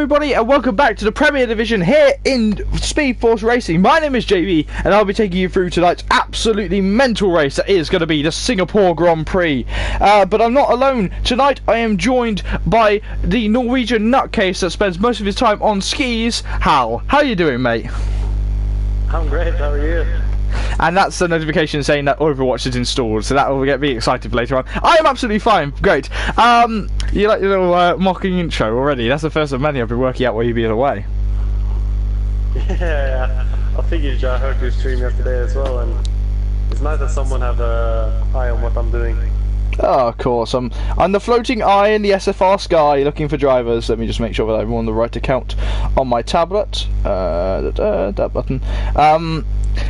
everybody, and welcome back to the Premier Division here in SpeedForce Racing. My name is JB, and I'll be taking you through tonight's absolutely mental race that is going to be the Singapore Grand Prix. But I'm not alone. Tonight I am joined by the Norwegian nutcase that spends most of his time on skis, Hal. How are you doing, mate? I'm great, how are you? And that's the notification saying that Overwatch is installed, so that will get me excited later on. I am absolutely fine, great. You like your little mocking intro already? That's the first of many I've been working out while you've been away. Yeah. I figured I heard you stream yesterday as well, and it's nice that someone have an eye on what I'm doing. Oh, of course. I'm the floating eye in the SFR sky looking for drivers. Let me just make sure that I'm on the right account on my tablet. That button.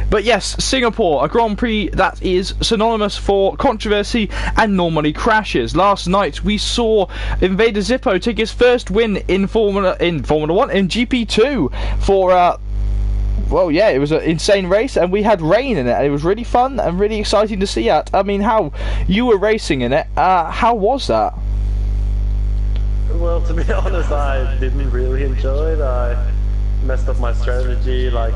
But yes, Singapore, a Grand Prix that is synonymous for controversy and normally crashes. Last night we saw Invader Zippo take his first win in Formula 1 in GP2 for well, yeah, it was an insane race, and we had rain in it, and it was really fun and really exciting to see it. I mean, how you were racing in it, how was that? Well, to be honest, I didn't really enjoy it. I messed up my strategy like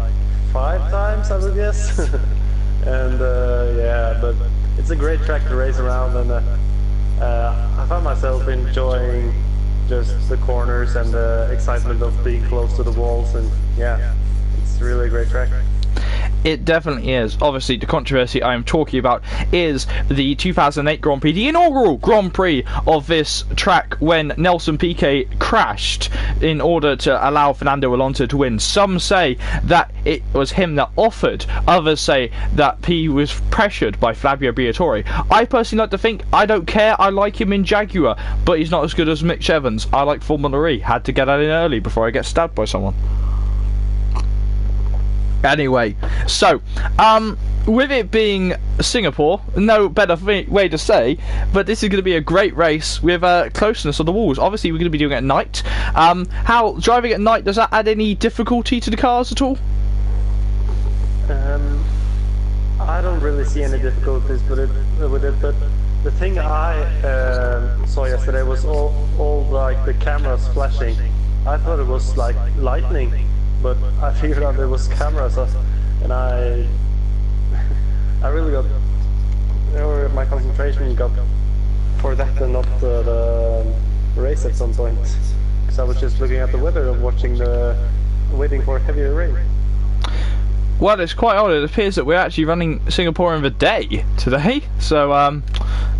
5 times, I would guess. And yeah, but it's a great track to race around, and I found myself enjoying just the corners and the excitement of being close to the walls, and yeah. It's really a great track. It definitely is. Obviously, the controversy I am talking about is the 2008 Grand Prix, the inaugural Grand Prix of this track, when Nelson Piquet crashed in order to allow Fernando Alonso to win. Some say that it was him that offered, others say that P was pressured by Fabio Briatore. I personally like to think, I don't care, I like him in Jaguar, but he's not as good as Mitch Evans. I like Formula E, had to get that in early before I get stabbed by someone. Anyway, so, with it being Singapore, no better way to say, but this is going to be a great race with closeness on the walls. Obviously, we're going to be doing it at night. How driving at night, does that add any difficulty to the cars at all? I don't really see any difficulties with it, but the thing I saw yesterday was all like the cameras flashing. I thought it was like lightning. But I figured out there was cameras, and I really got, my concentration got for that and not the race at some point. Because I was just looking at the weather and waiting for heavier rain. Well, it's quite odd. It appears that we're actually running Singapore in the day today, so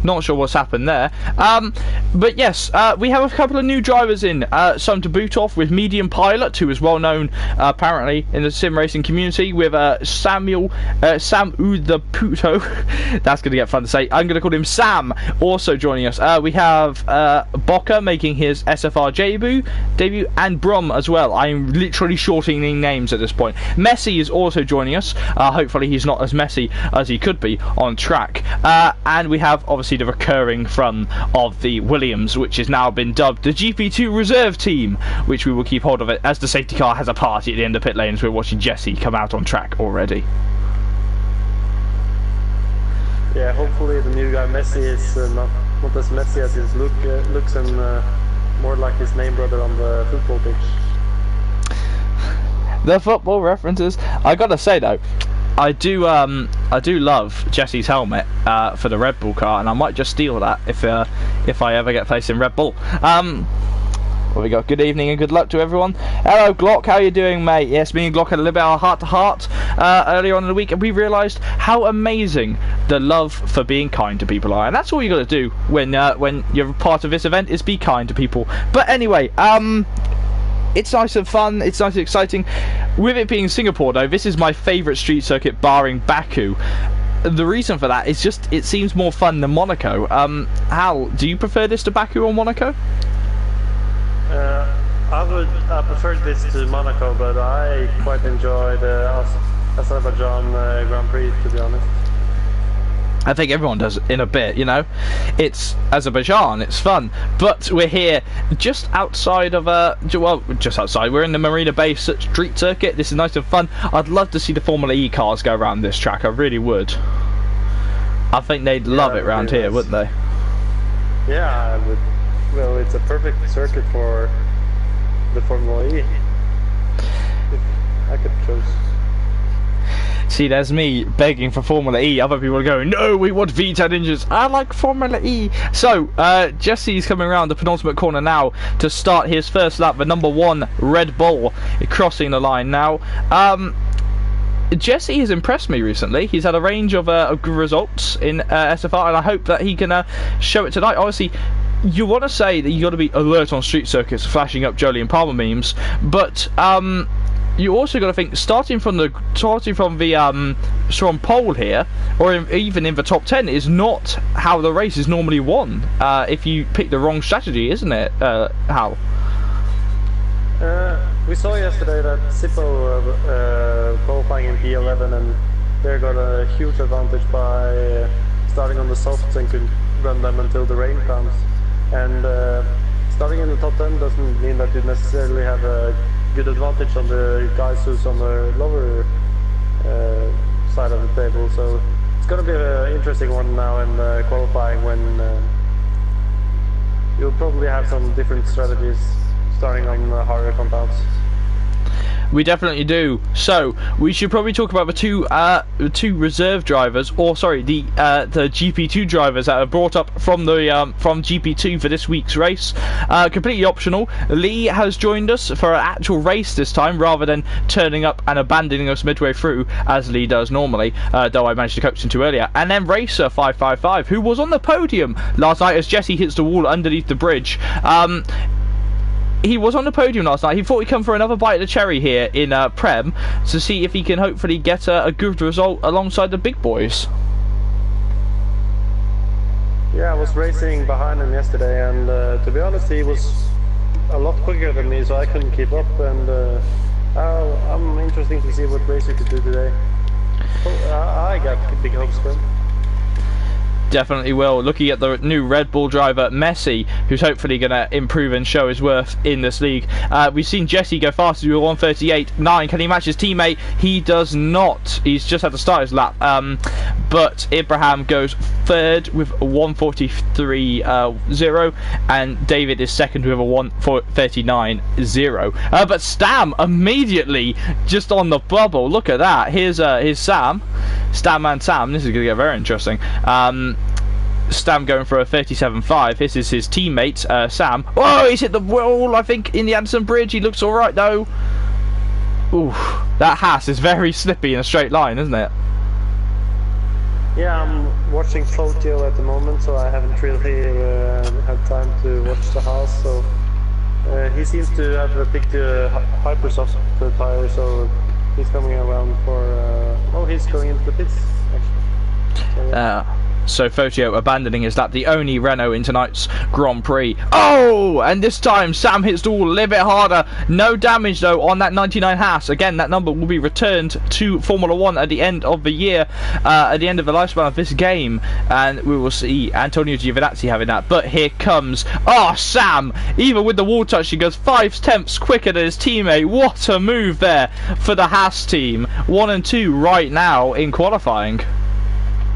not sure what's happened there. But yes, we have a couple of new drivers in. Some to boot off with Medium Pilot, who is well known apparently in the sim racing community, with Sam the Puto. That's going to get fun to say. I'm going to call him Sam, also joining us. We have Boca making his SFR debut, and Brum as well. I'm literally shortening names at this point. Messi is also joining us. Hopefully he's not as messy as he could be on track. And we have obviously the recurring fun of the Williams, which has now been dubbed the GP2 reserve team, which we will keep hold of it as the safety car has a party at the end of pit lanes. We're watching Jesse come out on track already. Yeah, hopefully the new guy Messi is not as messy as his looks, and more like his name brother on the football pitch. The football references. I gotta say though, I do love Jesse's helmet for the Red Bull car, and I might just steal that if I ever get placed in Red Bull. Well, we got good evening and good luck to everyone. Hello Glock, how you doing, mate? Yes, me and Glock had a little bit of heart to heart earlier on in the week, and we realised how amazing the love for being kind to people are, and that's all you got to do when you're part of this event, is be kind to people. But anyway, it's nice and fun, it's nice and exciting. With it being Singapore though, this is my favourite street circuit barring Baku. The reason for that is just it seems more fun than Monaco. Hal, do you prefer this to Baku or Monaco? I prefer this to Monaco, but I quite enjoy the Azerbaijan Grand Prix, to be honest. I think everyone does in a bit, you know. It's Azerbaijan, it's fun, but we're here just outside of just outside. We're in the Marina Bay street circuit. This is nice and fun. I'd love to see the Formula E cars go around this track. I really would. I think they'd love it around here, wouldn't they? Yeah, I would. Well, it's a perfect circuit for the Formula E. If I could choose. See, there's me begging for Formula E. Other people are going, no, we want V10 engines. I like Formula E. So, Jesse's coming around the penultimate corner now to start his first lap. The number 1 Red Bull crossing the line now. Jesse has impressed me recently. He's had a range of good results in SFR, and I hope that he can show it tonight. Obviously, you want to say that you got to be alert on street circuits, flashing up Jolie and Palmer memes, but you also got to think starting from the strong pole here, or even in the top 10, is not how the race is normally won. If you pick the wrong strategy, isn't it, Hal? We saw yesterday that Sippo qualifying in P11, and they got a huge advantage by starting on the softs and could run them until the rain comes. And starting in the top 10 doesn't mean that you necessarily have a good advantage on the guys who's on the lower side of the table. So it's going to be an interesting one now in qualifying, when you'll probably have some different strategies starting on harder compounds. We definitely do. So we should probably talk about the two reserve drivers, or sorry, the GP2 drivers that are brought up from the from GP2 for this week's race. Completely optional. Lee has joined us for an actual race this time, rather than turning up and abandoning us midway through as Lee does normally. Though I managed to coax him to earlier. And then Racer 555, who was on the podium last night as Jesse hits the wall underneath the bridge. He was on the podium last night. He thought he'd come for another bite of the cherry here in Prem to see if he can hopefully get a good result alongside the big boys. Yeah, I was racing behind him yesterday, and to be honest, he was a lot quicker than me, so I couldn't keep up. And I'm interested to see what Racer could do today. I got big hopes for him. Definitely will. Looking at the new Red Bull driver, Messi, who's hopefully going to improve and show his worth in this league. We've seen Jesse go faster with 1:38.9. Can he match his teammate? He does not. He's just had to start his lap. But Ibrahim goes third with a 1:43.0, and David is second with a 1:39.0. But Stam immediately just on the bubble. Look at that. Here's Sam. Stamman Sam. This is going to get very interesting. Stam going for a 37.5. This is his teammate, Sam. Oh, he's hit the wall, I think, in the Anderson Bridge. He looks alright, though. Ooh, that Haas is very slippy in a straight line, isn't it? Yeah, I'm watching Fotio at the moment, so I haven't really had time to watch the Haas. So he seems to have picked a Hypersoft tire, so he's coming around for... oh, he's going into the pits, actually. So, yeah. So Fotio abandoning his lap, the only Renault in tonight's Grand Prix. Oh! And this time Sam hits the wall a little bit harder. No damage though on that 99 Haas. Again, that number will be returned to Formula 1 at the end of the year, at the end of the lifespan of this game. And we will see Antonio Giovinazzi having that. But here comes... oh, Sam! Even with the wall touch, he goes 5/10 quicker than his teammate. What a move there for the Haas team. 1 and 2 right now in qualifying.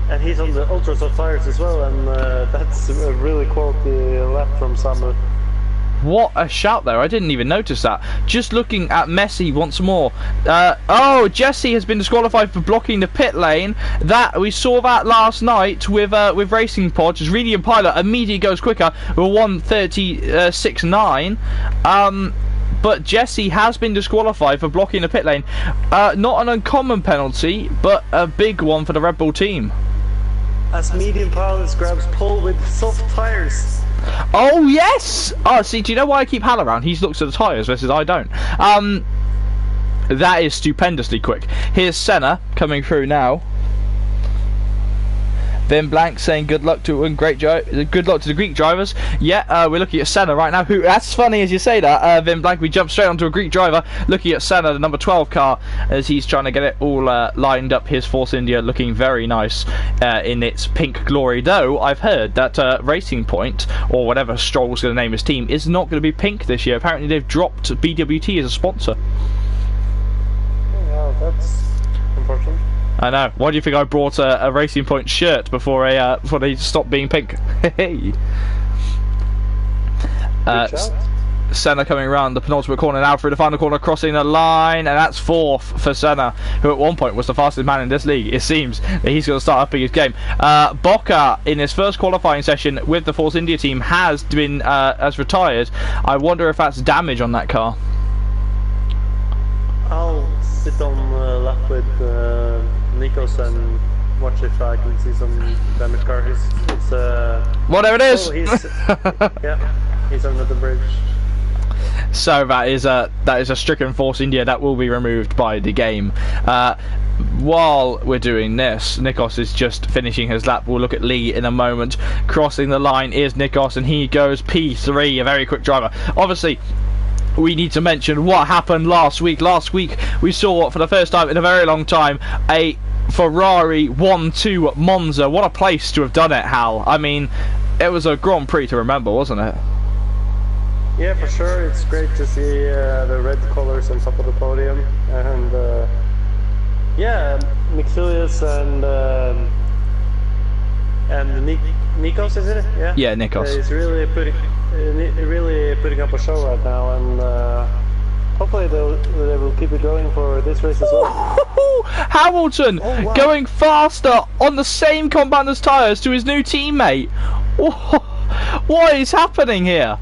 And he's on the ultra soft tires as well, and that's a really quality lap from Samu. What a shout there, I didn't even notice that. Just looking at Messi once more. Oh, Jesse has been disqualified for blocking the pit lane. That we saw that last night with Racing Pod. Just Radiant Pilot immediately goes quicker with 1:36.9. But Jesse has been disqualified for blocking the pit lane. Not an uncommon penalty, but a big one for the Red Bull team. As Medium Pilots grabs pole with soft tires. Oh yes! Oh, see, do you know why I keep Hal around? He looks at the tyres versus I don't. That is stupendously quick. Here's Senna coming through now. Vin Blank saying good luck to the Greek drivers. Yeah, we're looking at Senna right now. Who? That's funny as you say that, Vin Blank. We jumped straight onto a Greek driver, looking at Senna, the number 12 car, as he's trying to get it all lined up. His Force India looking very nice in its pink glory. Though I've heard that Racing Point, or whatever Stroll's going to name his team, is not going to be pink this year. Apparently they've dropped BWT as a sponsor. Oh, wow, that's unfortunate. I know. Why do you think I brought a Racing Point shirt before they stopped being pink? Hey. Senna coming around the penultimate corner now through the final corner, crossing the line, and that's fourth for Senna, who at one point was the fastest man in this league. It seems that he's going to start upping his game. Bocca, in his first qualifying session with the Force India team, has retired. I wonder if that's damage on that car. I'll sit on lap with Nikos and watch if I can see some damage car. It's well, there it is. Oh, he's under the bridge. So that is a stricken Force India that will be removed by the game. While we're doing this, Nikos is just finishing his lap. We'll look at Lee in a moment. Crossing the line is Nikos, and he goes P3, a very quick driver. Obviously, we need to mention what happened last week. Last week, we saw, for the first time in a very long time, a Ferrari 1-2 Monza. What a place to have done it, Hal. I mean, it was a Grand Prix to remember, wasn't it? Yeah, for sure. It's great to see the red colours on top of the podium, and yeah, Mixilius and Nikos, is it? Yeah. Yeah, Nikos. He's really putting up a show right now, and hopefully they will keep it going for this race as well. Hamilton going faster on the same compounder's tyres to his new teammate. What is happening here?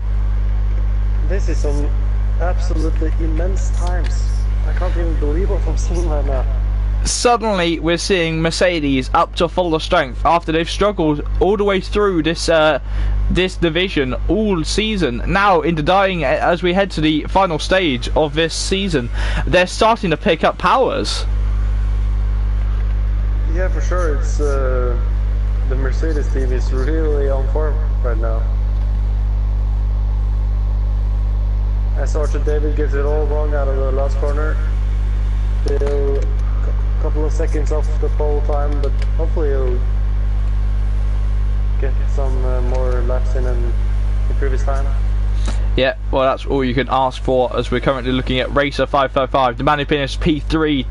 This is some absolutely immense times. I can't even believe what I'm seeing right now. Suddenly we're seeing Mercedes up to fuller strength after they've struggled all the way through this division all season. Now into dying as we head to the final stage of this season, they're starting to pick up powers. Yeah, for sure. It's the Mercedes team is really on form right now. As Archer David gives it all wrong out of the last corner. Still a couple of seconds off the pole time, but hopefully he'll get some more laps in and improve his time. Yeah, well, that's all you can ask for, as we're currently looking at Racer 555, the man who finished P3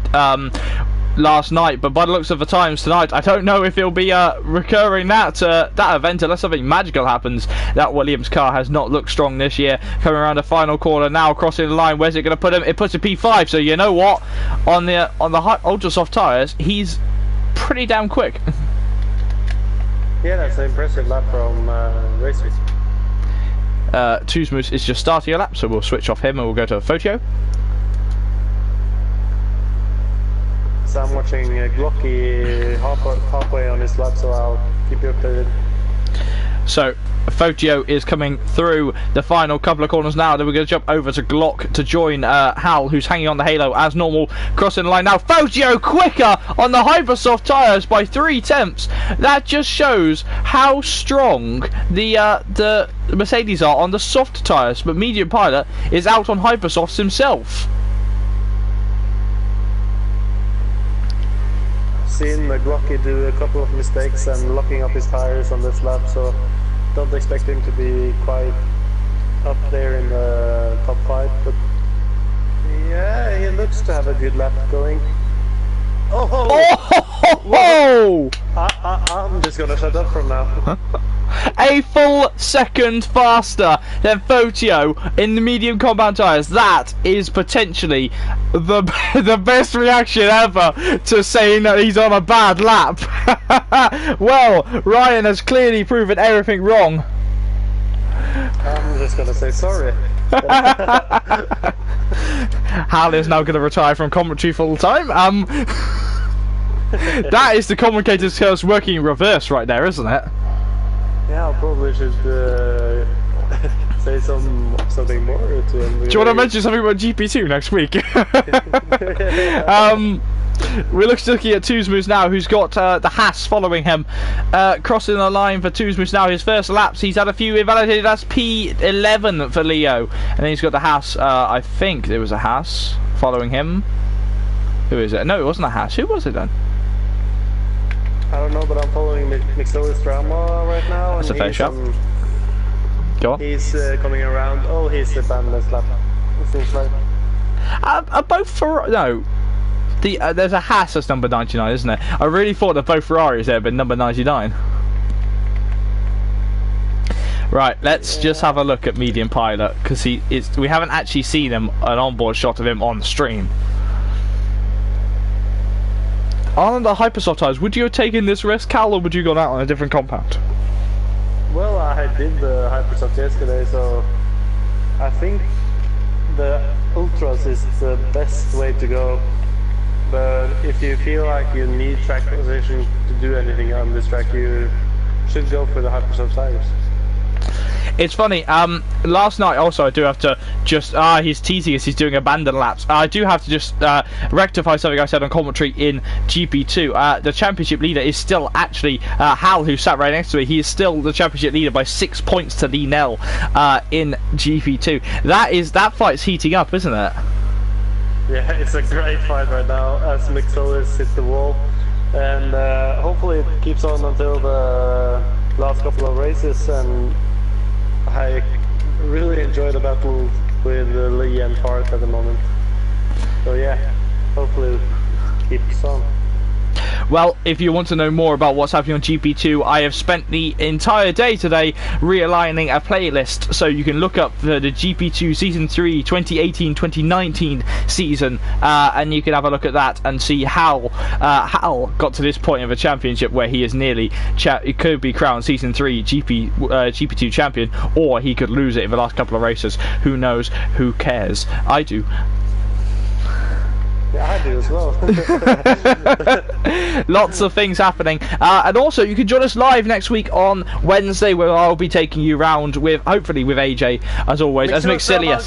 last night, but by the looks of the times tonight, I don't know if he'll be recurring that event unless something magical happens. That Williams car has not looked strong this year. Coming around the final corner now, crossing the line. Where's it going to put him? It puts a P5. So you know what? On the ultra soft tyres, he's pretty damn quick. Yeah, that's an impressive lap from Racers. Tuzmus is just starting a lap, so we'll switch off him and we'll go to Fotio. So I'm watching Glocky halfway on his lap, so I'll keep you updated. So Fotio is coming through the final couple of corners now. Then we're going to jump over to Glock to join Hal, who's hanging on the halo as normal, crossing the line now. Fotio quicker on the Hypersoft tyres by 3/10. That just shows how strong the Mercedes are on the soft tyres, but Medium Pilot is out on Hypersofts himself. Seen Glocky do a couple of mistakes and locking up his tires on this lap, so don't expect him to be quite up there in the top 5, but yeah, he looks to have a good lap going. I'm just gonna shut up from now. A full second faster than Fotio in the medium compound tyres. That is potentially the best reaction ever to saying that he's on a bad lap. Well, Ryan has clearly proven everything wrong. I'm just gonna say sorry. Hal is now going to retire from commentary full time. That is the commentator's curse working in reverse right there, isn't it? Yeah, I probably should say something more to him. Do you want to mention something about GP2 next week? We're looking at Tuzmus now, who's got the Haas following him. Crossing the line for Tuzmus now, his first laps. He's had a few invalidated. That's P11 for Leo. And then he's got the Haas, I think there was a Haas following him. Who is it? No, it wasn't a Haas. Who was it then? I don't know, but I'm following Mixo's drama right now. That's and a fair shot. Go on. He's coming around. Oh, he's the bandless lap. It seems like. Both for no. There's a Haas that's number 99, isn't it? I really thought that both Ferraris there had been number 99. Right, let's just have a look at Medium Pilot, because we haven't actually seen an onboard shot of him on stream. On the hypersoft tires, would you have taken this risk, Cal, or would you have gone out on a different compound? Well, I did the hypersoft yesterday, so I think the Ultras is the best way to go. But if you feel like you need track position to do anything on this track, you should go for the hypersoft tires. It's funny, last night also I do have to just, he's teasing us, he's doing abandon laps. I do have to just rectify something I said on commentary in GP2. The championship leader is still actually Hal, who sat right next to me. He is still the championship leader by 6 points to Lee Nell in GP2. That fight's heating up, isn't it? Yeah, it's a great fight right now as McSollis hit the wall. And hopefully it keeps on until the last couple of races, and I really enjoy the battle with Lee and Fart at the moment. So yeah, hopefully it keeps on. Well, if you want to know more about what's happening on GP2, I have spent the entire day today realigning a playlist, so you can look up the GP2 Season 3 2018-2019 season, and you can have a look at that and see how Hal got to this point of a championship where he is nearly, it could be crowned Season 3 GP2 champion, or he could lose it in the last couple of races. Who knows? Who cares? I do. Yeah, I do as well. Lots of things happening, and also you can join us live next week on Wednesday, where I'll be taking you round with, hopefully with AJ as always, as Mixilius.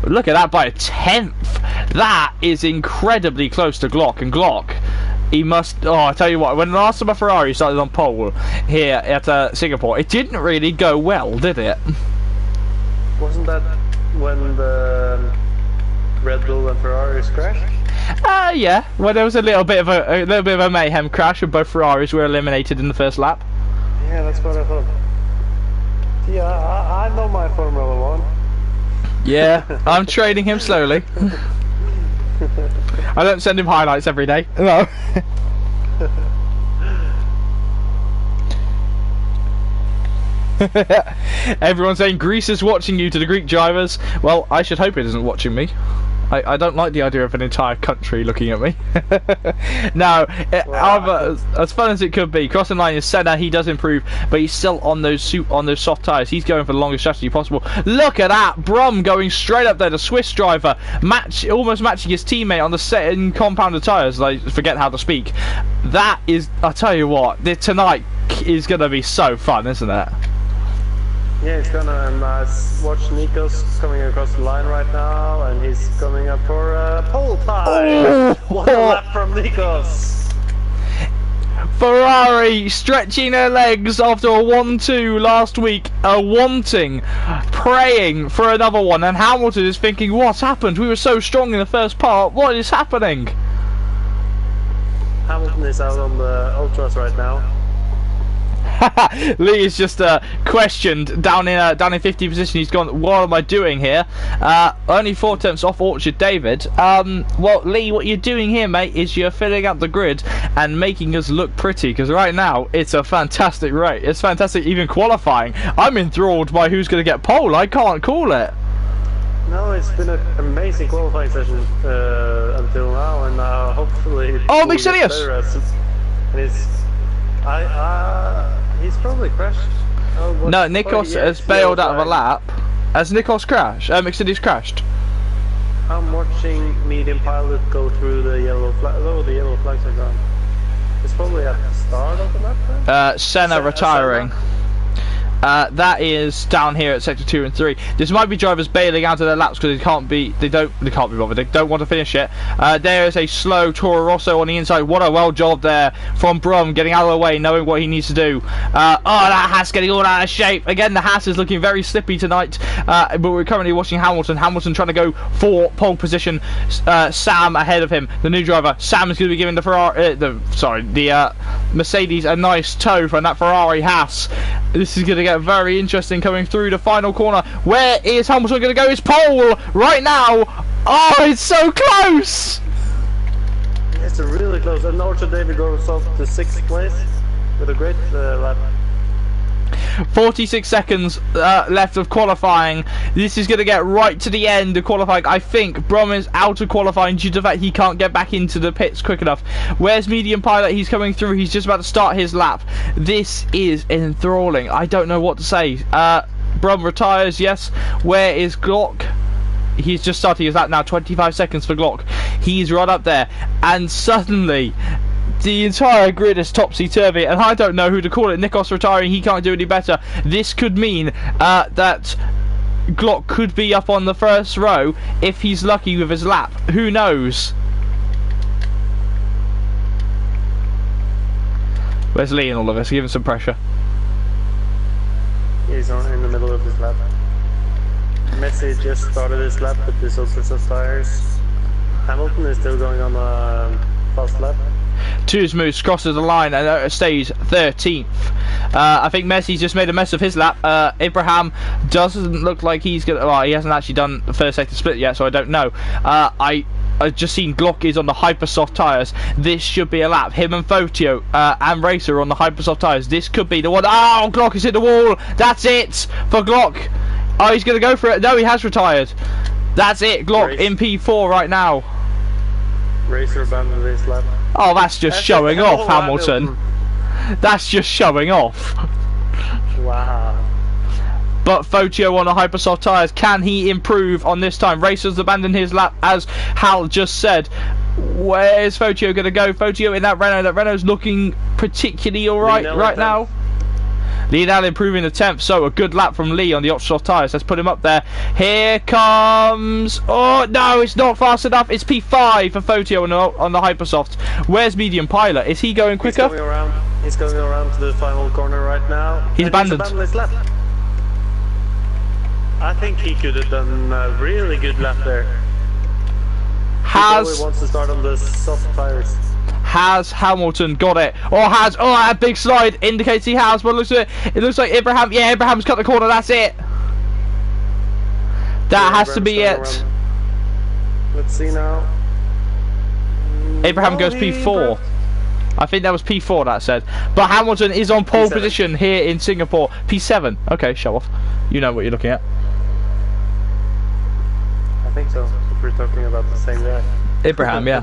Look at that, by a 10th. That is incredibly close to Glock, and Glock, he must, I tell you what, when last time a Ferrari started on pole here at Singapore, it didn't really go well, did it? Wasn't that when the Red Bull and Ferraris crashed? Yeah. Well, there was a little bit of a mayhem crash, and both Ferraris were eliminated in the first lap. Yeah, that's what I thought. Yeah, I know my Formula 1. Yeah, I'm training him slowly. I don't send him highlights every day. No. Everyone's saying Greece is watching you to the Greek drivers. Well, I should hope it isn't watching me. I don't like the idea of an entire country looking at me. No, however, as fun as it could be, crossing line is Senna. He does improve, but he's still on those soft tyres. He's going for the longest strategy possible. Look at that, Brum going straight up there. The Swiss driver almost matching his teammate on the second compounded tyres. I forget how to speak. That is, I tell you what, tonight is going to be so fun, isn't it? Yeah, it's gonna watch Nikos coming across the line right now, and he's coming up for a pole time. What a lap from Nikos! Ferrari stretching their legs after a 1-2 last week, praying for another one, and Hamilton is thinking, what's happened? We were so strong in the first part, what is happening? Hamilton is out on the Ultras right now. Lee is just questioned down in 50th position. He's gone, what am I doing here? Only 4 tenths off Orchard David. Well, Lee, what you're doing here, mate, is you're filling out the grid and making us look pretty, because right now it's a fantastic race. It's fantastic, even qualifying. I'm enthralled by who's going to get pole. I can't call it. No, it's been an amazing qualifying session until now, and hopefully oh, Mixilius! He's probably crashed. Oh, no, Nikos has bailed out of a lap. Has Nikos crashed? Mixilius crashed. I'm watching Medium Pilot go through the yellow flag. Oh, the yellow flags are gone. It's probably at the start of the lap then? Senna retiring. Senna. That is down here at sector 2 and 3. This might be drivers bailing out of their laps because they can't be bothered. They don't want to finish it. There is a slow Toro Rosso on the inside. What a well job there from Brum, getting out of the way, knowing what he needs to do. Oh, that Haas getting all out of shape. Again, the Haas is looking very slippy tonight. But we're currently watching Hamilton. Hamilton trying to go for pole position. Sam ahead of him, the new driver. Sam is going to be giving the Mercedes a nice tow from that Ferrari Haas. This is going to get very interesting coming through the final corner. Where is Hamilton going to go? His pole right now. Oh, it's so close. It's really close. And Orchard David goes off to 6th place with a great lap. 46 seconds left of qualifying. This is going to get right to the end of qualifying. I think Brom is out of qualifying due to the fact he can't get back into the pits quick enough. Where's Medium Pilot? He's coming through. He's just about to start his lap. This is enthralling. I don't know what to say. Brom retires, yes. Where is Glock? He's just starting his lap now. 25 seconds for Glock. He's right up there. And suddenly, the entire grid is topsy-turvy. And I don't know who to call it. Nikos retiring. He can't do any better. This could mean that Glock could be up on the first row if he's lucky with his lap. Who knows? Where's Lee in all of this? Give him some pressure. He's in the middle of his lap. Messi just started his lap with the surface of tires. Hamilton is still going on a fast lap. Too smooth, crosses the line and stays 13th. I think Messi's just made a mess of his lap. Abraham doesn't look like he's gonna. Well, he hasn't actually done the first sector split yet, so I don't know. I've just seen Glock is on the hypersoft tyres. This should be a lap. Him and Fotio and Racer on the hypersoft tyres. This could be the one. Oh, Glock has hit the wall. That's it for Glock. Oh, he's going to go for it. No, he has retired. That's it. Glock in P4 right now. Racer abandoned his lap. Oh, that's just showing off, Hamilton. That's just showing off. Wow. But Fotio on the hypersoft tyres, can he improve on this time? Racer's abandoned his lap, as Hal just said. Where's Fotio going to go? Fotio in that Renault. That Renault's looking particularly alright right now. Lee now improving the 10th, so a good lap from Lee on the ultra soft tyres. Let's put him up there. Here comes... Oh, no, it's not fast enough. It's P5 for Fotio on the hypersoft. Where's Medium Pilot? Is he going quicker? He's going around to the final corner right now. He's abandoned his lap. I think he could have done a really good lap there. He wants to start on the soft tyres. Has Hamilton got it? Or has... Oh, that big slide indicates he has. But it looks like Abraham... Yeah, Abraham's cut the corner. That's it. That has to be it. Around. Let's see now. Abraham goes P4. I think that was P4 that said. But Hamilton is on pole position here in Singapore. P7. Okay, show off. You know what you're looking at. I think so. If we're talking about the same guy. Abraham, yeah.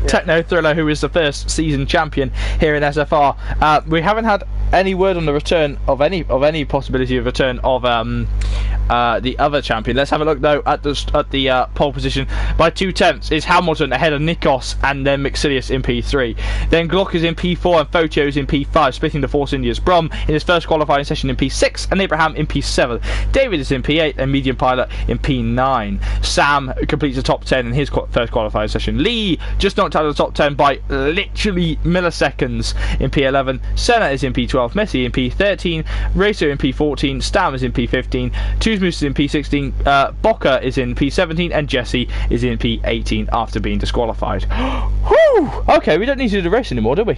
Techno Thriller, who is the first season champion here in SFR. We haven't had any word on the return of any possibility of return of the other champion. Let's have a look though at the pole position. By 2/10 is Hamilton ahead of Nikos and then Mixilius in P3. Then Glock is in P4 and Fotio is in P5, splitting the Force India's. Brom in his first qualifying session in P6 and Abraham in P7. David is in P8 and Medium Pilot in P9. Sam completes the top 10 in his first qualifying session. Lee just knocked out of the top 10 by literally milliseconds in P11. Senna is in P12, Messi in P13, Racer in P14, Stam is in P15, Tuzmus is in P16, Bocca is in P17 and Jesse is in P18 after being disqualified. Whew! Okay, we don't need to do the race anymore, do we?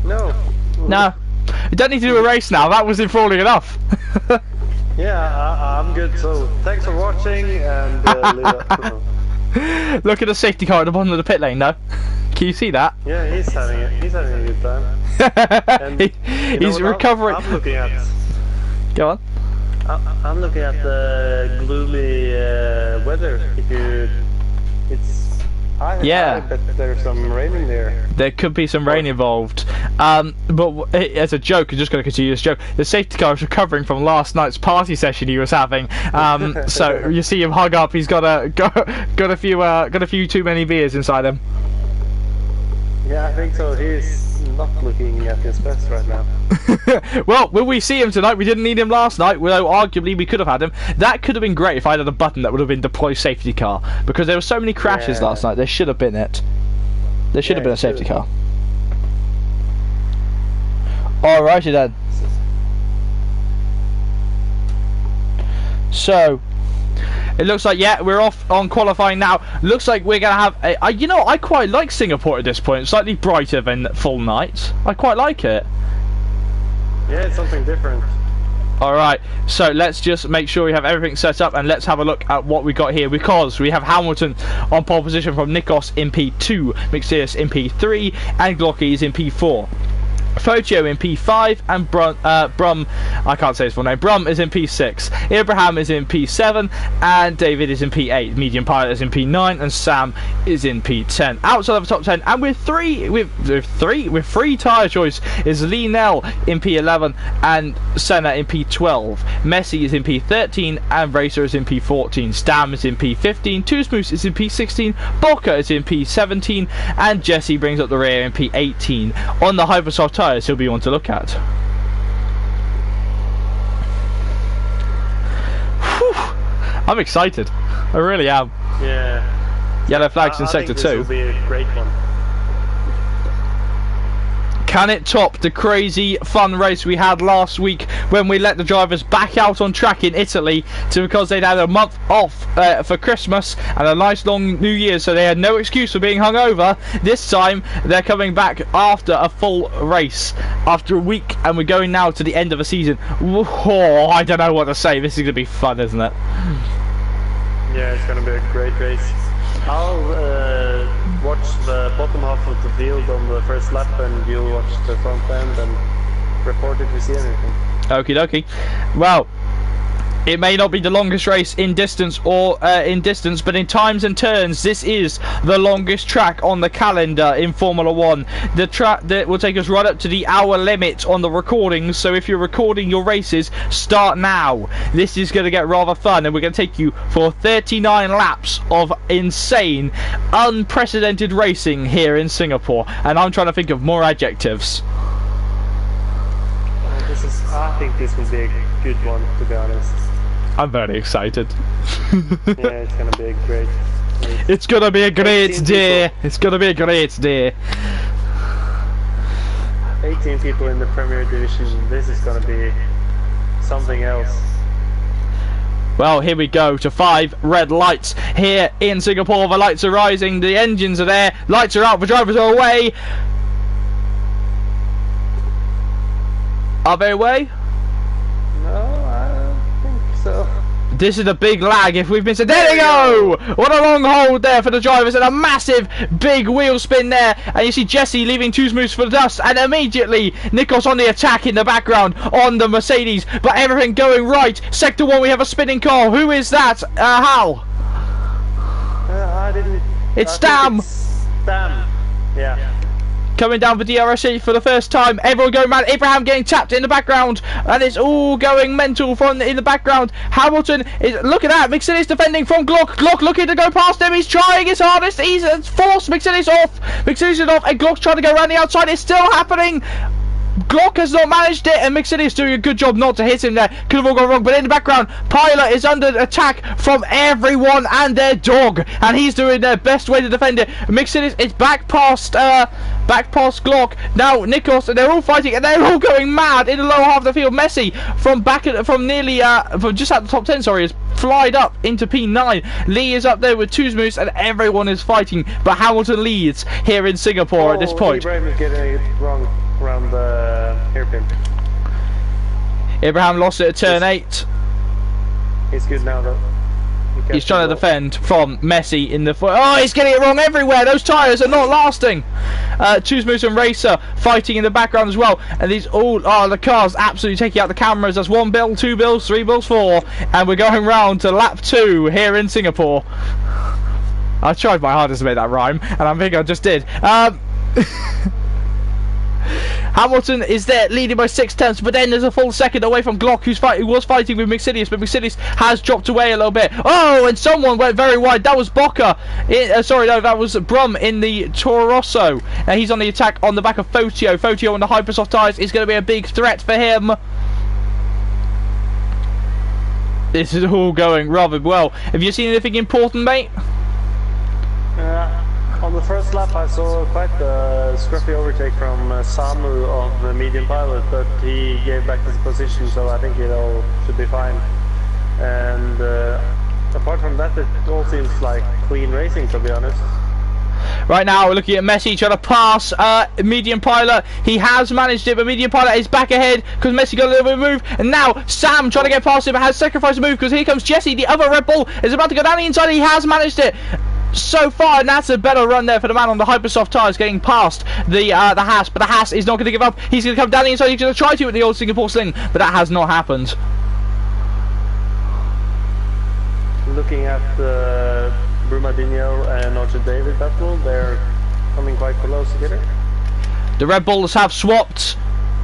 No. No. We don't need to do a race now, that was enthralling enough. Yeah, I'm good, so thanks for watching and Look at the safety car at the bottom of the pit lane though. Can you see that? Yeah, he's having a good time. And he's recovering. I'm looking at... Go on. I'm looking at the gloomy weather. I bet there's some rain in there. There could be some rain involved. But as a joke, I'm just going to continue this joke. The safety car is recovering from last night's party session he was having. So you see him hug up. He's got a few too many beers inside him. Yeah, I think so. He's not looking at his best right now. Well, will we see him tonight? We didn't need him last night, although arguably we could have had him. That could have been great if I had a button that would have been deploy safety car, because there were so many crashes last night. There should have been it. There should have been a safety car. Alrighty then. So it looks like, yeah, we're off on qualifying now. Looks like we're going to have a... you know, I quite like Singapore at this point. Slightly brighter than full night. I quite like it. Yeah, it's something different. Alright, so let's just make sure we have everything set up and let's have a look at what we got here, because we have Hamilton on pole position from Nikos in P2, Mixilius in P3 and Glocky is in P4. Fotio in P5, and Brum, I can't say his full name, Brum is in P6, Abraham is in P7, and David is in P8, Medium Pilot is in P9, and Sam is in P10. Outside of the top 10, and with free tyre choice, is Lee Nell in P11, and Senna in P12. Messi is in P13, and Racer is in P14. Stam is in P15, Toosmoose is in P16, Boca is in P17, and Jesse brings up the rear in P18. On the Hypersoft tyres, he'll be one to look at. Whew. I'm excited. I really am. Yeah. Yellow flags in sector 2. This will be a great one. Can it top the crazy fun race we had last week when we let the drivers back out on track in Italy because they'd had a month off for Christmas and a nice long New Year, so they had no excuse for being hungover? This time they're coming back after a full race, after a week, and we're going now to the end of the season. Whoa, I don't know what to say. This is going to be fun, isn't it? Yeah, it's going to be a great race. I'll watch the bottom half of the field on the first lap, and you'll watch the front end and report if you see anything. Okie dokie. Well, it may not be the longest race in distance but in times and turns, this is the longest track on the calendar in Formula 1. The track that will take us right up to the hour limit on the recordings, so if you're recording your races, start now. This is going to get rather fun, and we're going to take you for 39 laps of insane, unprecedented racing here in Singapore, and I'm trying to think of more adjectives. I think this will be a good one, to be honest. I'm very excited. Yeah, it's gonna be a great race. It's gonna be a great day. It's gonna be a great day. 18 people in the Premier Division. This is gonna be something else. Well, here we go to 5 red lights here in Singapore. The lights are rising, the engines are there, lights are out, the drivers are away. Are they away? No, I don't think so. This is a big lag if we've been said. There we go! What a long hold there for the drivers, and a massive big wheel spin there. And you see Jesse leaving Toosmoose for the dust, and immediately Nikos on the attack in the background on the Mercedes. But everything going right. Sector 1, we have a spinning car. Who is that? Hal? I didn't. It's Stam. Stam. Yeah. Coming down for DRS for the first time. Everyone going mad. Abraham getting tapped in the background, and it's all going mental from in the background. Hamilton is, look at that. McSilly's defending from Glock. Glock looking to go past him. He's trying his hardest. He's forced McSilly's off. McSilly's off, and Glock's trying to go around the outside. It's still happening. Glock has not managed it, and McSilly is doing a good job not to hit him there. Could have all gone wrong, but in the background, Pilot is under attack from everyone and their dog, and he's doing their best way to defend it. McSilly is back past Glock. Now Nikos, and they're all fighting, and they're all going mad in the lower half of the field. Messi from just at the top 10, sorry, is flied up into P9. Lee is up there with Toosmoose, and everyone is fighting, but Hamilton leads here in Singapore at this point. Ibrahim is getting it wrong around the hairpin. Abraham lost it at turn 8. He's good now though. He's trying to defend from Messi in the foot. Oh, he's getting it wrong everywhere. Those tyres are not lasting. Toosmoose and Racer fighting in the background as well. And these the cars absolutely taking out the cameras. That's 1 bill, 2 bills, 3 bills, 4. And we're going round to lap 2 here in Singapore. I tried my hardest to make that rhyme, and I think I just did. Hamilton is there leading by 6 tenths, but then there's a full second away from Glock, who was fighting with McSillius, but McSillius has dropped away a little bit. Oh, and someone went very wide. That was Boca. Sorry, no, that was Brum in the Toro Rosso. Now he's on the attack on the back of Fotio. Fotio on the Hypersoft tyres is going to be a big threat for him. This is all going rather well. Have you seen anything important, mate? On the first lap I saw quite a scruffy overtake from Samu of the Medium Pilot, but he gave back his position, so I think it all should be fine. And apart from that, it all seems like clean racing, to be honest. Right now we're looking at Messi trying to pass Medium Pilot. He has managed it, but Medium Pilot is back ahead because Messi got a little bit of move. And now Sam trying to get past him, has sacrificed a move because here comes Jesse, the other Red Bull, is about to go down the inside. He has managed it. so far, and that's a better run there for the man on the Hypersoft tyres, getting past the Haas, but the Haas is not going to give up. He's going to come down the inside. He's going to try to with the old Singapore Sling, but that has not happened. Looking at the Brumadinho and Notre David battle, they're coming quite close together. The Red Bulls have swapped.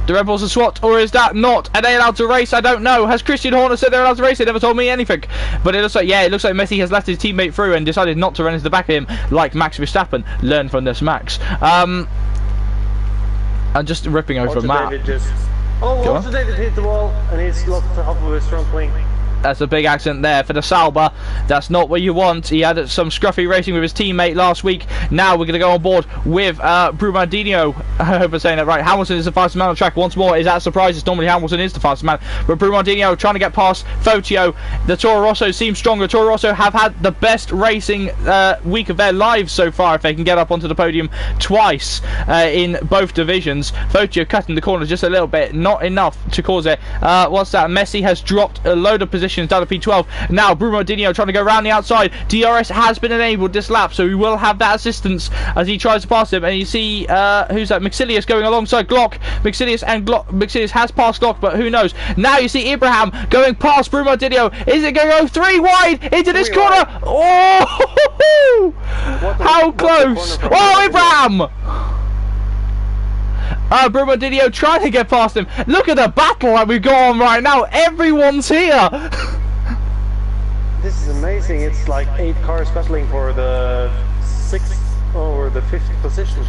The Red Bulls have swapped, or is that not? Are they allowed to race? I don't know. Has Christian Horner said they're allowed to race? They never told me anything. But it looks like, yeah, it looks like Messi has left his teammate through and decided not to run into the back of him like Max Verstappen. Learn from this, Max. I'm just ripping over Matt. Walter David hit the wall and he's lost half of his front wing. That's a big accident there for the Sauber. That's not what you want. He had some scruffy racing with his teammate last week. Now we're going to go on board with Brumadinho. I hope I'm saying that right. Hamilton is the fastest man on track once more. Is that a surprise? It's normally Hamilton is the fastest man. But Brumadinho trying to get past Fotio. The Toro Rosso seems stronger. Toro Rosso have had the best racing week of their lives so far if they can get up onto the podium twice in both divisions. Fotio cutting the corner just a little bit. Not enough to cause it. What's that? Messi has dropped a load of positions down to P12. Now Brumadinho trying to go around the outside. DRS has been enabled this lap, so we will have that assistance as he tries to pass him. And you see who's that? Maxilius going alongside Glock. Maxilius has passed Glock, but who knows? Now you see Ibrahim going past Brumadinho. Is it going to go 3 wide into this corner? Wide. Oh! How close! Oh, Ibrahim! Brumadinho trying to get past him. Look at the battle that we've got on right now. Everyone's here. This is amazing. It's like 8 cars battling for the 6th or the 5th position.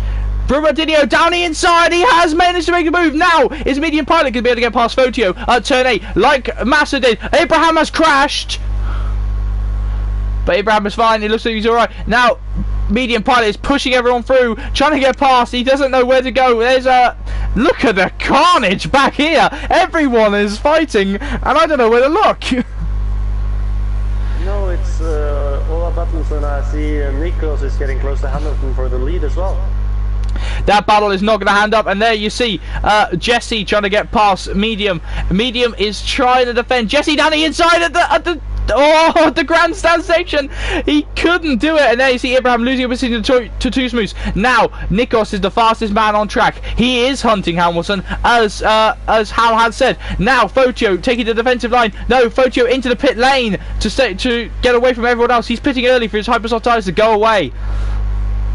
Brumadinho down the inside. He has managed to make a move. Now is Medium Pilot going to be able to get past Fotio at turn 8 like Massa did. Abraham has crashed, but Abraham is fine. It looks like he's alright. Now Medium Pilot is pushing everyone through, trying to get past. He doesn't know where to go. There's a look at the carnage back here. Everyone is fighting, and I don't know where to look. No, it's all our battles, and I see Nikos is getting close to Hamilton for the lead as well. That battle is not going to hand up, and there you see Jesse trying to get past Medium. Medium is trying to defend. Jesse down the inside at the grandstand section. He couldn't do it, and there you see Abraham losing a position to Two Smooths. Now Nikos is the fastest man on track. He is hunting Hamilton, as Hal had said. Now Fotio taking the defensive line. No, Fotio into the pit lane to get away from everyone else. He's pitting early for his Hypersoft tyres to go away.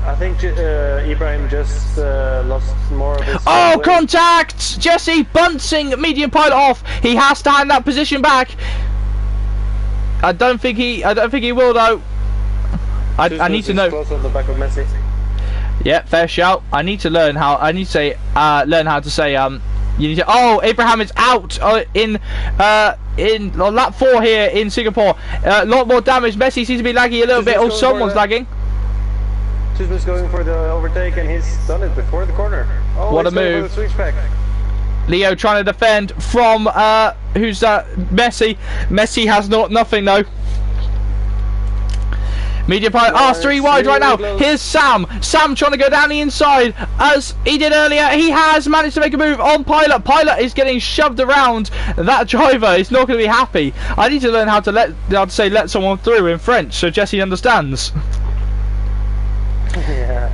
I think Ibrahim just lost more of his... Oh, contact! Jesse bunting Medium Pilot off. He has to hand that position back. I don't think he will though. I need to know. Close on the back of Messi. Yeah, fair shout. I need to learn how. I need to say learn how to say You need to. Oh, Abraham is out in on lap 4 here in Singapore. A lot more damage. Messi seems to be lagging a little bit. Oh, someone's lagging. Tuesday's going for the overtake, and he's done it before the corner. Oh, what a move! For the switchback. Leo trying to defend from who's that? Messi. Messi has nothing though. Medium Pilot. Ah, 3 wide right now. Here's Sam. Sam trying to go down the inside as he did earlier. He has managed to make a move on Pilot. Pilot is getting shoved around. That driver is not going to be happy. I need to learn how to let someone through in French so Jesse understands. Yeah.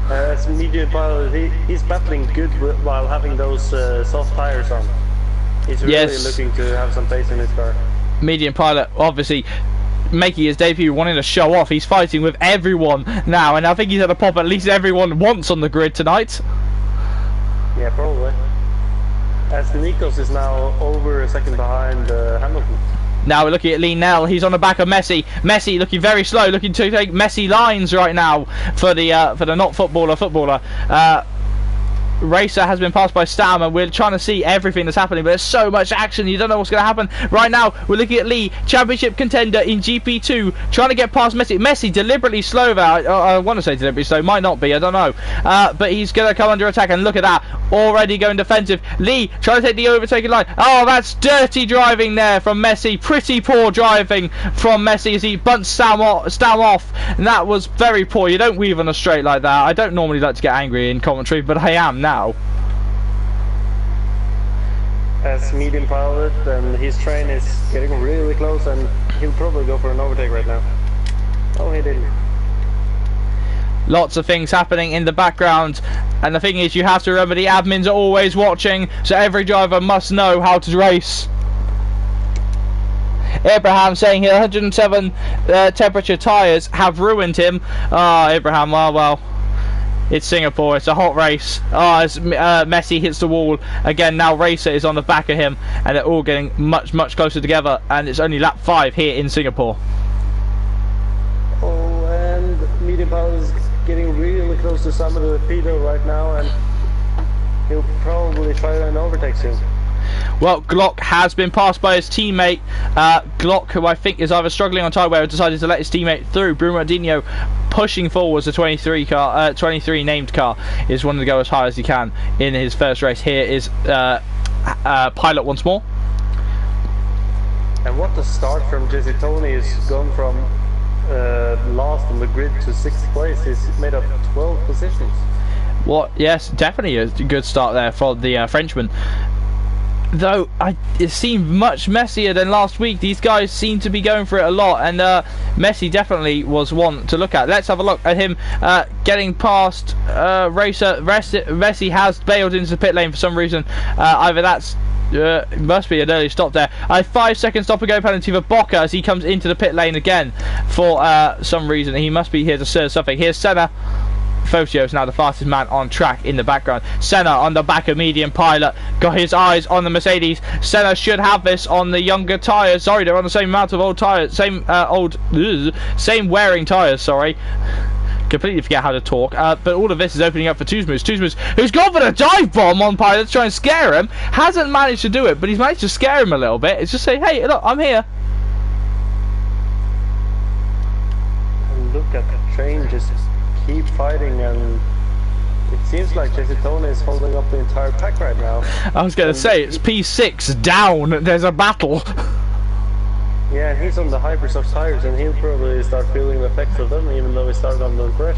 As Medium Pilot, he's battling good while having those soft tires on. He's really looking to have some pace in his car. Medium Pilot, obviously making his debut, wanting to show off. He's fighting with everyone now, and I think he's at the pop at least everyone once on the grid tonight. Yeah, probably. As Nikos is now over a second behind Hamilton. Now we're looking at Lee Nell. He's on the back of Messi. Messi looking very slow, looking to take Messi lines right now for the not footballer. Racer has been passed by Stam, and we're trying to see everything that's happening, but there's so much action, you don't know what's going to happen. Right now we're looking at Lee, championship contender in GP2, trying to get past Messi. Messi deliberately slow there. I want to say deliberately slow, might not be, I don't know, but he's going to come under attack, and look at that, already going defensive. Lee trying to take the overtaking line. Oh, that's dirty driving there from Messi. Pretty poor driving from Messi as he bunts Stam off, and that was very poor. You don't weave on a straight like that. I don't normally like to get angry in commentary, but I am now. As Medium Pilot, and his train is getting really close, and he'll probably go for an overtake right now. Oh, he didn't. Lots of things happening in the background, and the thing is, you have to remember the admins are always watching, so every driver must know how to race. Abraham saying here 107 temperature tyres have ruined him. Abraham, well, it's Singapore, it's a hot race. As Messi hits the wall again, now Racer is on the back of him, and they're all getting much closer together, and it's only lap 5 here in Singapore. Oh, and Medium Pilot is getting really close to some of the Pedo right now, and he'll probably try and overtake soon. Well, Glock has been passed by his teammate. Glock, who I think is either struggling on tyre wear or decided to let his teammate through. Bruno Dino pushing forwards the 23 car, 23 named car, is wanting to go as high as he can in his first race. Here is Pilot once more. And what a start from Jesse Tony. Is gone from last on the grid to 6th place. He's made up 12 positions. Well, yes, definitely a good start there for the Frenchman. Though it seemed much messier than last week. These guys seem to be going for it a lot, and Messi definitely was one to look at. Let's have a look at him getting past Racer. Messi has bailed into the pit lane for some reason. Either that's must be an early stop there. A 5-second stop and go penalty for Bocca as he comes into the pit lane again for some reason. He must be here to serve something. Here's Senna. Fotio is now the fastest man on track in the background. Senna on the back of Medium Pilot, got his eyes on the Mercedes. Senna should have this on the younger tyres. Sorry, they're on the same amount of old tyres, same wearing tyres. Sorry, completely forget how to talk. But all of this is opening up for Tuzmus. Tuzmus, who's gone for the dive bomb on Pilot to try and scare him, hasn't managed to do it, but he's managed to scare him a little bit. It's just say, hey, look, I'm here. And look at the train just keep fighting, and it seems like Jesse Tony is holding up the entire pack right now. I was going to say, it's P6 down, there's a battle. Yeah, and he's on the Hypersoft tires, and he'll probably start feeling the effects of them, even though he started on them fresh.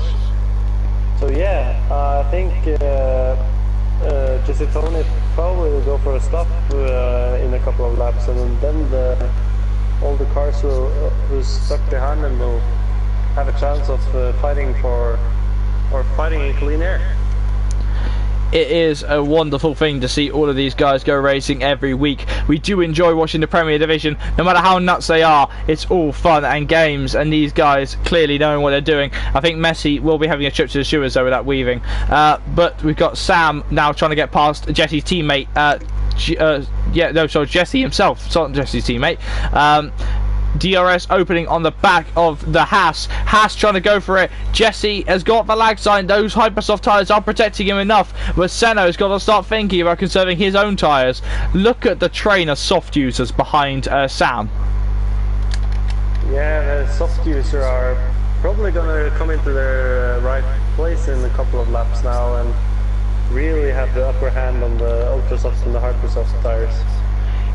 So yeah, I think Jesse Tony probably will go for a stop in a couple of laps, and then all the cars who's stuck behind them will have a chance of fighting in clean air. It is a wonderful thing to see all of these guys go racing every week. We do enjoy watching the Premier Division, no matter how nuts they are. It's all fun and games, and these guys clearly knowing what they're doing. I think Messi will be having a trip to the sewers though without weaving. But we've got Sam now trying to get past Jesse's teammate. Jesse himself, it's not Jesse's teammate. DRS opening on the back of the Haas. Haas trying to go for it. Jesse has got the lag sign. Those Hypersoft tyres are protecting him enough, but Senna has got to start thinking about conserving his own tyres. Look at the train of soft users behind Sam. Yeah, the soft users are probably going to come into their right place in a couple of laps now and really have the upper hand on the Ultrasoft and the Hypersoft tyres.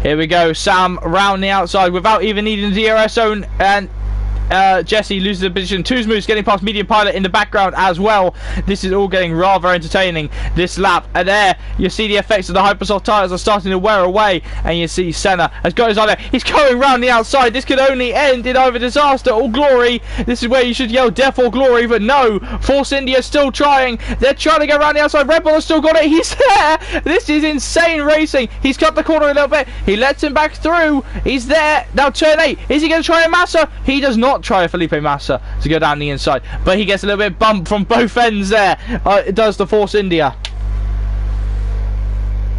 Here we go, Sam round the outside without even needing the DRS zone, and Jesse loses the position. Tuzmus getting past Medium Pilot in the background as well. This is all getting rather entertaining this lap. And there you see the effects of the Hypersoft tyres are starting to wear away, and you see Senna has got his eye there. He's going round the outside. This could only end in either disaster or glory. This is where you should yell death or glory, but no. Force India still trying. They're trying to go around the outside. Red Bull has still got it. He's there. This is insane racing. He's cut the corner a little bit. He lets him back through. He's there. Now turn 8. Is he going to try a Massa? He does not try a Felipe Massa to go down the inside, but he gets a little bit bump from both ends there. It does the Force India.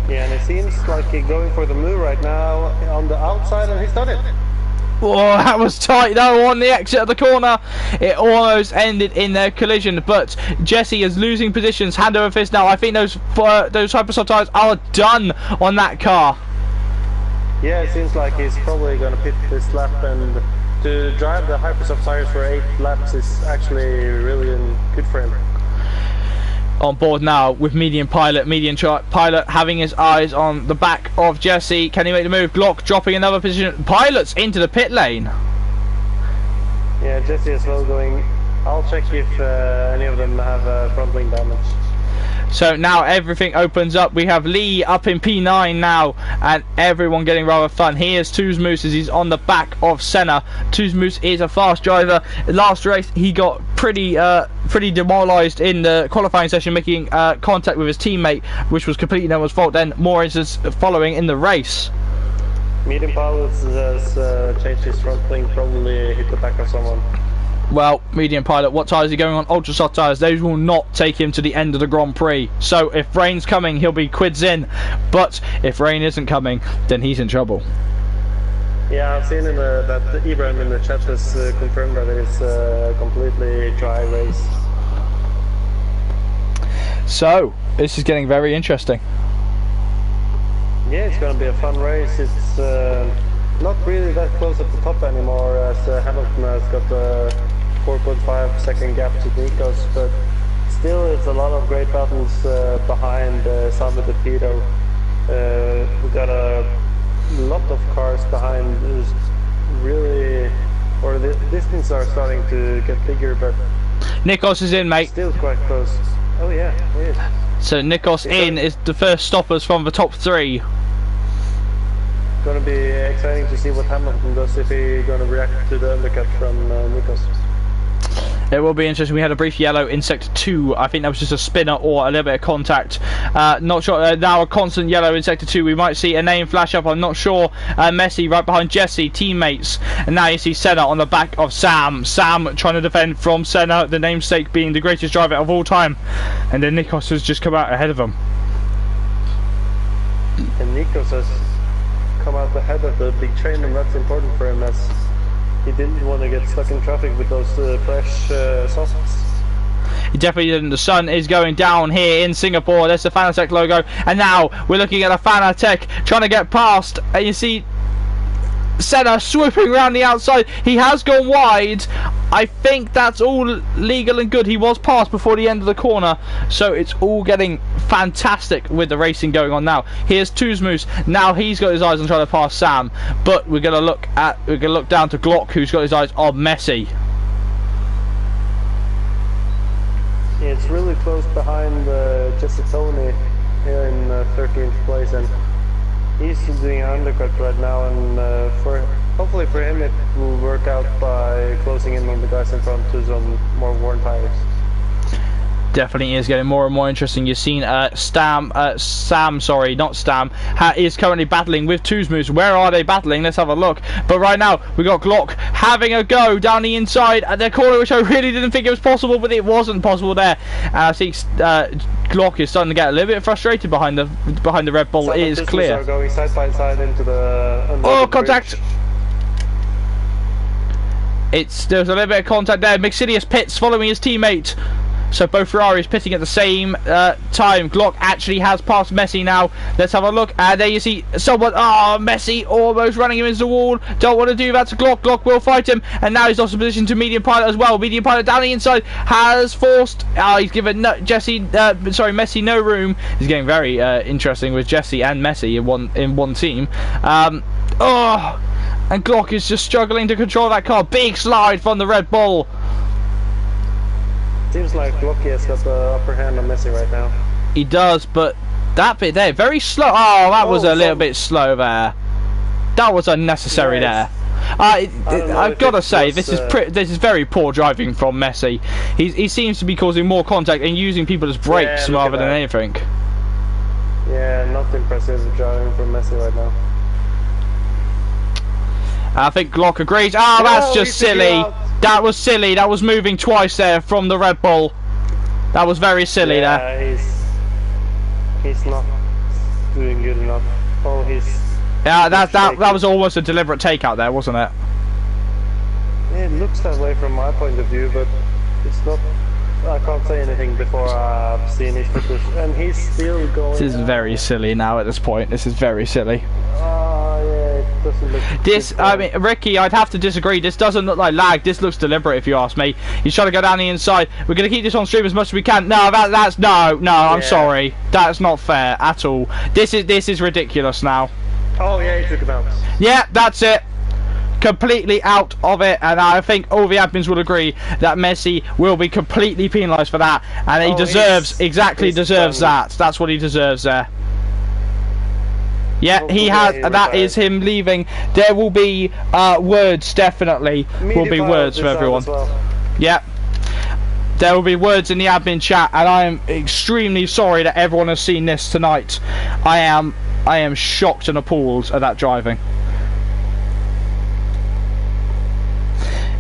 Yeah, and it seems like he's going for the move right now on the outside, and he's done it. Oh, that was tight though on the exit of the corner. It almost ended in their collision, but Jesse is losing positions hand over fist now. I think those Hypersoft tyres are done on that car. Yeah, it seems like he's probably going to pit this lap, and to drive the Hypersoft tyres for 8 laps is actually really good for him. On board now with Medium Pilot. Pilot having his eyes on the back of Jesse. Can he make the move? Glock dropping another position. Pilot's into the pit lane. Yeah, Jesse as well going. I'll check if any of them have front wing damage. So now everything opens up. We have Lee up in P9 now, and everyone getting rather fun. Here's Tuzmoose as he's on the back of Senna. Tuzmoose is a fast driver. Last race he got pretty demoralised in the qualifying session, making contact with his teammate, which was completely no one's fault. Then more incidents following in the race. Medium pilots has changed his front wing, probably hit the back of someone. Well, medium pilot, what tyres are he going on? Ultra soft tyres. Those will not take him to the end of the Grand Prix. So if rain's coming, he'll be quids in. But if rain isn't coming, then he's in trouble. Yeah, I've seen that Ibrahim in the chat has confirmed that it's a completely dry race. So, this is getting very interesting. Yeah, it's going to be a fun race. It's not really that close at the top anymore, as Hamilton has got a 4.5 second gap to Nikos, but still it's a lot of great battles behind Samba de Pito. We got a lot of cars behind. There's really, or the distance are starting to get bigger, but Nikos is in, mate. Still quite close. Oh yeah, he is. So Nikos in is the first stoppers from the top three. Going to be exciting to see what Hamilton does, if he's going to react to the undercut from Nikos. It will be interesting. We had a brief yellow in sector 2. I think that was just a spinner or a little bit of contact. Not sure. Now a constant yellow in sector 2. We might see a name flash up. I'm not sure. Messi right behind Jesse, teammates. And now you see Senna on the back of Sam. Sam trying to defend from Senna, the namesake being the greatest driver of all time. And then Nikos has just come out ahead of him. And Nikos has come out ahead of the big train, and that's important for him, as he didn't want to get stuck in traffic with those fresh sauces. He definitely didn't. The sun is going down here in Singapore. There's the Fanatec logo, and now we're looking at a Fanatec trying to get past, and you see Senna swooping around the outside. He has gone wide. I think that's all legal and good. He was passed before the end of the corner, so it's all getting fantastic with the racing going on now. Here's Tuzmoose. Now he's got his eyes on trying to pass Sam, but we're gonna look down to Glock, who's got his eyes on Messi. Yeah, it's really close behind Jesse Tony here in 13th place, and he's doing an undercut right now, and hopefully for him it will work out by closing in on the guys in front who's on more worn tires. Definitely is getting more and more interesting. You've seen Sam, not Stam, is currently battling with Tuzmoose. Where are they battling? Let's have a look. But right now, we got Glock having a go down the inside at their corner, which I really didn't think it was possible, but it wasn't possible there. And I think Glock is starting to get a little bit frustrated behind the Red Bull. It is clear. Are going side by side into the contact! There's a little bit of contact there. Maxidius pits following his teammate. So both Ferraris pitting at the same time. Glock actually has passed Messi now. Let's have a look. And there you see someone. Oh, Messi almost running him into the wall. Don't want to do that to Glock. Glock will fight him. And now he's lost a position to medium pilot as well. Medium pilot down the inside has forced. He's given Messi no room. He's getting very interesting with Jesse and Messi in one team. And Glock is just struggling to control that car. Big slide from the Red Bull. Seems like Glocky has got the upper hand on Messi right now. He does, but that bit there, very slow. Oh, that was a little bit slow there. That was unnecessary there. I've got to say, this is very poor driving from Messi. He seems to be causing more contact and using people as brakes rather than anything. Yeah, not impressive driving from Messi right now. I think Glock agrees. That's just silly. That was silly. That was moving twice there from the Red Bull. That was very silly there. He's not doing good enough. Oh, that was almost a deliberate takeout there, wasn't it? Yeah, it looks that way from my point of view, but it's not. I can't say anything before I've seen his footage, and he's still going. This is very silly now at this point. This is very silly. It doesn't look I mean, Ricky, I'd have to disagree. This doesn't look like lag. This looks deliberate, if you ask me. He's trying to go down the inside. We're going to keep this on stream as much as we can. No, that's no. I'm sorry. That's not fair at all. This is ridiculous now. Oh yeah, he took him out. Yeah, that's it. completely out of it, and I think all the admins will agree that Messi will be completely penalised for that, and he deserves that. That's what he deserves there. Yeah, he has. That is him leaving. There will be words, definitely. Will be words for everyone. Well. Yeah. There will be words in the admin chat, and I am extremely sorry that everyone has seen this tonight. I am shocked and appalled at that driving.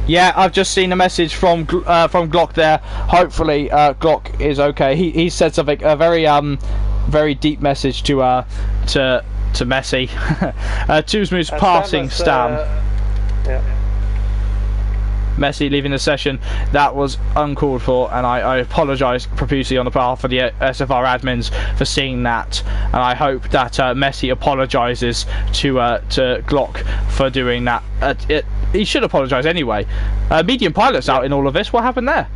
Yeah, I've just seen a message from Glock there. Hopefully, Glock is okay. He said something, a very deep message to Messi. Tuzmu's passing Stam. Yeah. Messi leaving the session, that was uncalled for, and I apologise profusely on the behalf of the SFR admins for seeing that, and I hope that Messi apologises to Glock for doing that. He should apologise anyway. Medium pilot's out in all of this. What happened there?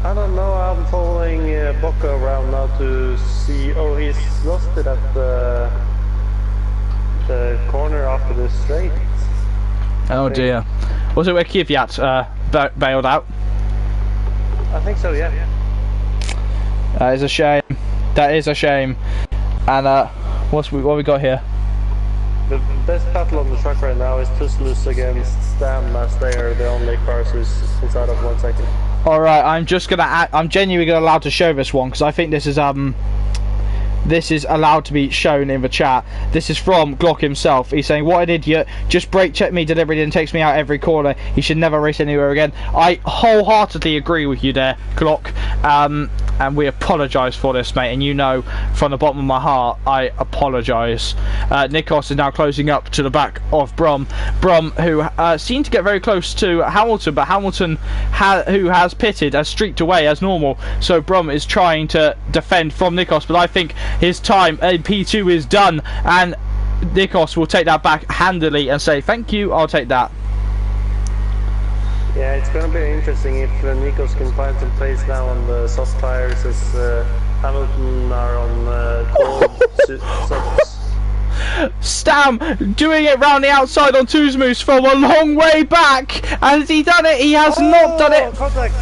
I don't know. I'm following Boca around now to see. Oh, he's lost it at the corner after the straight. Oh dear. Was it where Kvyat bailed out? I think so, yeah. That is a shame. That is a shame. And what we got here? The best battle on the track right now is Tuzmus against Stam, as they are the only cars who's inside of 1 second. Alright, I'm genuinely allowed to show this one, because I think this is allowed to be shown in the chat. This is from Glock himself. He's saying, "What an idiot, just brake check me deliberately and takes me out every corner. He should never race anywhere again." I wholeheartedly agree with you there, Glock. And we apologise for this, mate, and you know from the bottom of my heart I apologise. Nikos is now closing up to the back of Brum, who seemed to get very close to Hamilton, but Hamilton who has pitted, has streaked away as normal, so Brum is trying to defend from Nikos, but I think his time in P2 is done, and Nikos will take that back handily and say, "Thank you, I'll take that." Yeah, it's going to be interesting if Nikos can find some place now on the soft tires, as Hamilton are on cold softs. Stam doing it round the outside on Tuzmus from a long way back. Has he done it? He has not done it. Contact.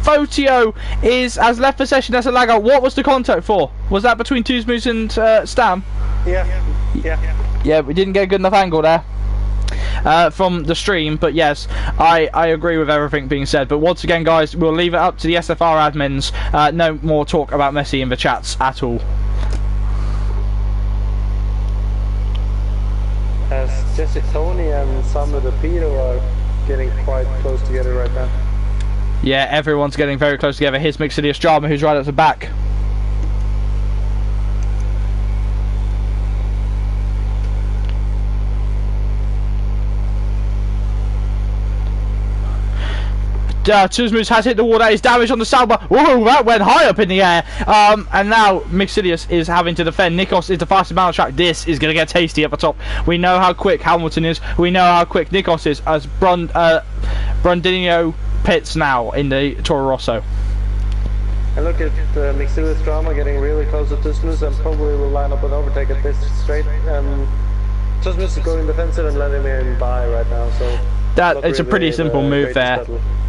Fotio has left possession. That's a lag out. What was the contact for? Was that between Tuzmus and Stam? Yeah, we didn't get a good enough angle there. From the stream, but yes, I agree with everything being said. But once again, guys, we'll leave it up to the SFR admins. No more talk about Messi in the chats at all. As Jesse Tony and Samu the Pito are getting quite close together right now. Yeah, everyone's getting very close together. Here's Mixilius Drama, who's right at the back. Tuzmus has hit the wall. That is damage on the soundbar. Whoa, that went high up in the air. And now Mixilius is having to defend. Nikos is the fastest man on the track. This is going to get tasty at the top. We know how quick Hamilton is. We know how quick Nikos is, as Brundinho pits now in the Toro Rosso. And look at Mixilius Drama getting really close to Tuzmus, and probably will line up an overtake at this straight. Tuzmus is going defensive and letting him by right now. So that it's a pretty simple move there.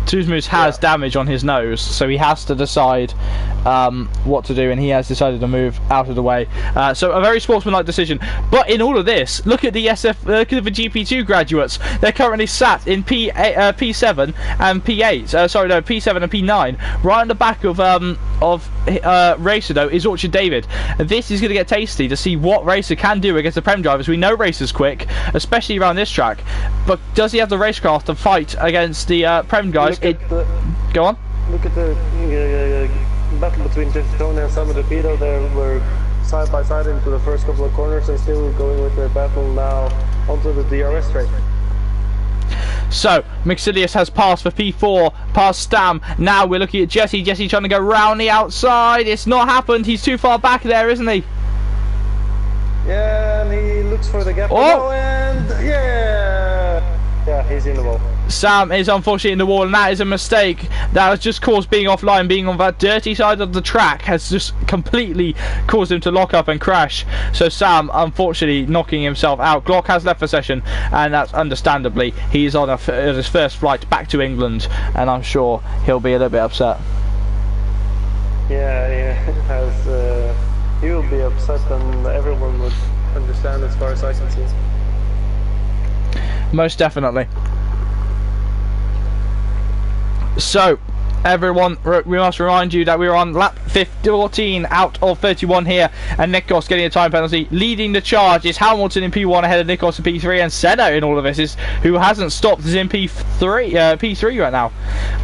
Tuzmus has damage on his nose, so he has to decide what to do, and he has decided to move out of the way. So a very sportsmanlike decision. But in all of this, look at the look at the GP2 graduates. They're currently sat in P7 and P8. Sorry, no, P7 and P9. Right on the back of Racer though is Orchard David. This is going to get tasty to see what Racer can do against the Prem drivers. We know Racer's quick, especially around this track. But does he have the racecraft to fight against the Prem guys? Go on. Look at the battle between Tony and Samu Depido. They were side by side into the first couple of corners, and still going with their battle now onto the DRS straight. So Mixilius has passed for P4, past Stam. Now we're looking at Jesse. Jesse trying to go round the outside. It's not happened. He's too far back there, isn't he? Yeah, and he looks for the gap. Oh, and yeah. he's in the wall. Sam is unfortunately in the wall, and that is a mistake. That has just caused being offline, being on that dirty side of the track has just completely caused him to lock up and crash. So Sam, unfortunately, knocking himself out. Glock has left the session, and that's understandably. He's on his first flight back to England, and I'm sure he'll be a little bit upset. Yeah, he will be upset, and everyone would understand as far as I can see. Most definitely. So, everyone, we must remind you that we're on lap 14 out of 31 here, and Nikos getting a time penalty. Leading the charge is Hamilton in P1 ahead of Nikos in P3, and Senna in all of this who hasn't stopped, is in P3 right now.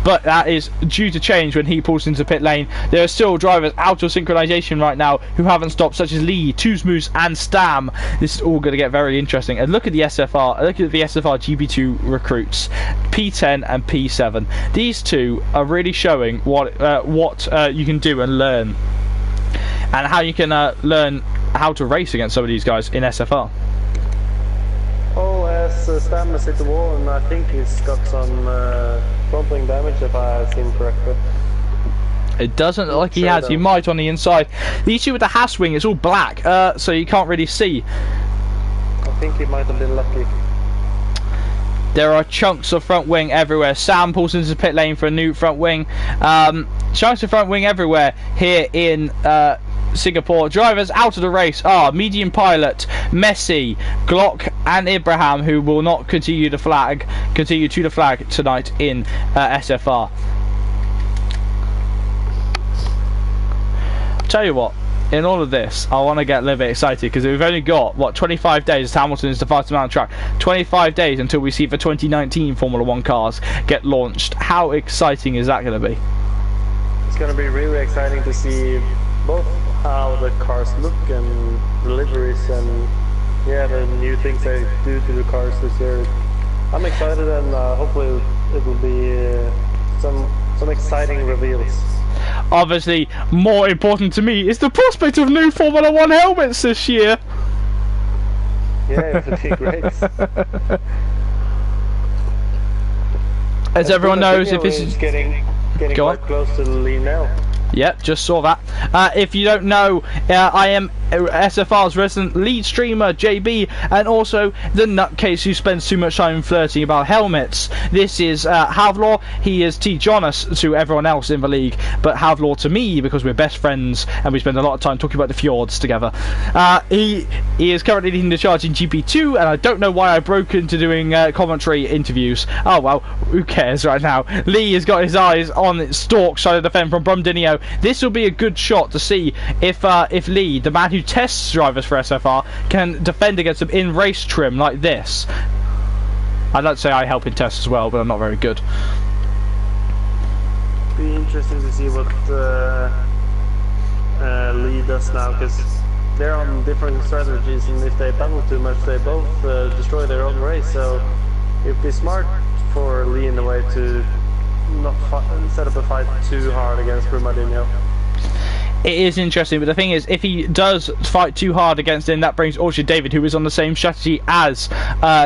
But that is due to change when he pulls into pit lane. There are still drivers out of synchronization right now who haven't stopped, such as Lee, Tuzmus and Stam. This is all going to get very interesting. And look at the SFR, look at the SFR GP2 recruits, P10 and P7. These two are really showing what you can do and learn, and how you can learn how to race against some of these guys in SFR. Oh, as Stam has hit the wall, and I think he's got some front wing damage, if I have seen correctly. It doesn't look like he has. He might on the inside. The issue with the Haas wing, it's all black, so you can't really see. I think he might have been lucky. There are chunks of front wing everywhere. Sam pulls into the pit lane for a new front wing. Chunks of front wing everywhere here in Singapore. Drivers out of the race are medium pilot, Messi, Glock and Ibrahim, who will not continue to the flag tonight in SFR. Tell you what, in all of this, I want to get a little bit excited because we've only got, what, 25 days as Hamilton is the fastest man on track. 25 days until we see the 2019 Formula 1 cars get launched. How exciting is that going to be? It's going to be really exciting to see both how the cars look and deliveries and, yeah, the new things they do to the cars this year. I'm excited, and hopefully it will be some exciting reveals. Obviously, more important to me is the prospect of new Formula 1 helmets this year. Yeah, it would be great. As everyone knows, if this is getting quite close to the lead now. Yep, just saw that. If you don't know, I am SFR's resident lead streamer, JB, and also the nutcase who spends too much time flirting about helmets. This is Havlor. He is T. Jonas to everyone else in the league, but Havlor to me because we're best friends and we spend a lot of time talking about the fjords together. He is currently leading the charge in GP2, and I don't know why I broke into doing commentary interviews. Oh well, who cares right now. Lee has got his eyes on Stork trying to defend from Brumdinho. This will be a good shot to see if Lee, the man who tests drivers for SFR, can defend against them in race trim like this. I'd like to say I help in tests as well, but I'm not very good. Be interesting to see what Lee does now, because they're on different strategies, and if they battle too much, they both destroy their own race. So it'd be smart for Lee in a way to not set up a fight too hard against Brumadinho. It is interesting, but the thing is, if he does fight too hard against him, that brings Orchard David, who is on the same strategy as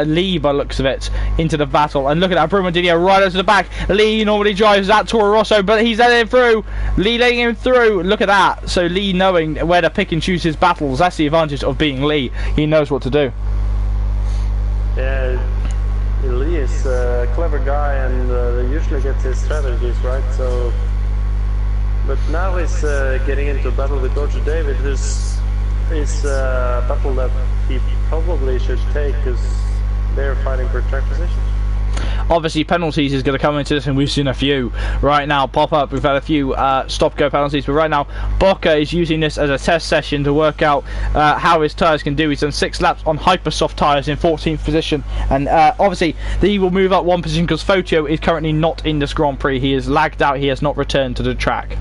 Lee by looks of it, into the battle. And look at that, Brumadinho right out to the back. Lee normally drives that Toro Rosso, but he's letting him through. Lee letting him through. Look at that. So Lee knowing where to pick and choose his battles. That's the advantage of being Lee. He knows what to do. Yeah, Lee is a clever guy, and usually gets his strategies right. So, but now he's getting into a battle with Orchard David, who's a battle that he probably should take because they're fighting for track position. Obviously, penalties is going to come into this, and we've seen a few right now pop up. We've had a few stop-go penalties, but right now, Bocca is using this as a test session to work out how his tyres can do. He's done 6 laps on hyper-soft tyres in 14th position, and obviously, he will move up 1 position because Fotio is currently not in this Grand Prix. He is lagged out. He has not returned to the track.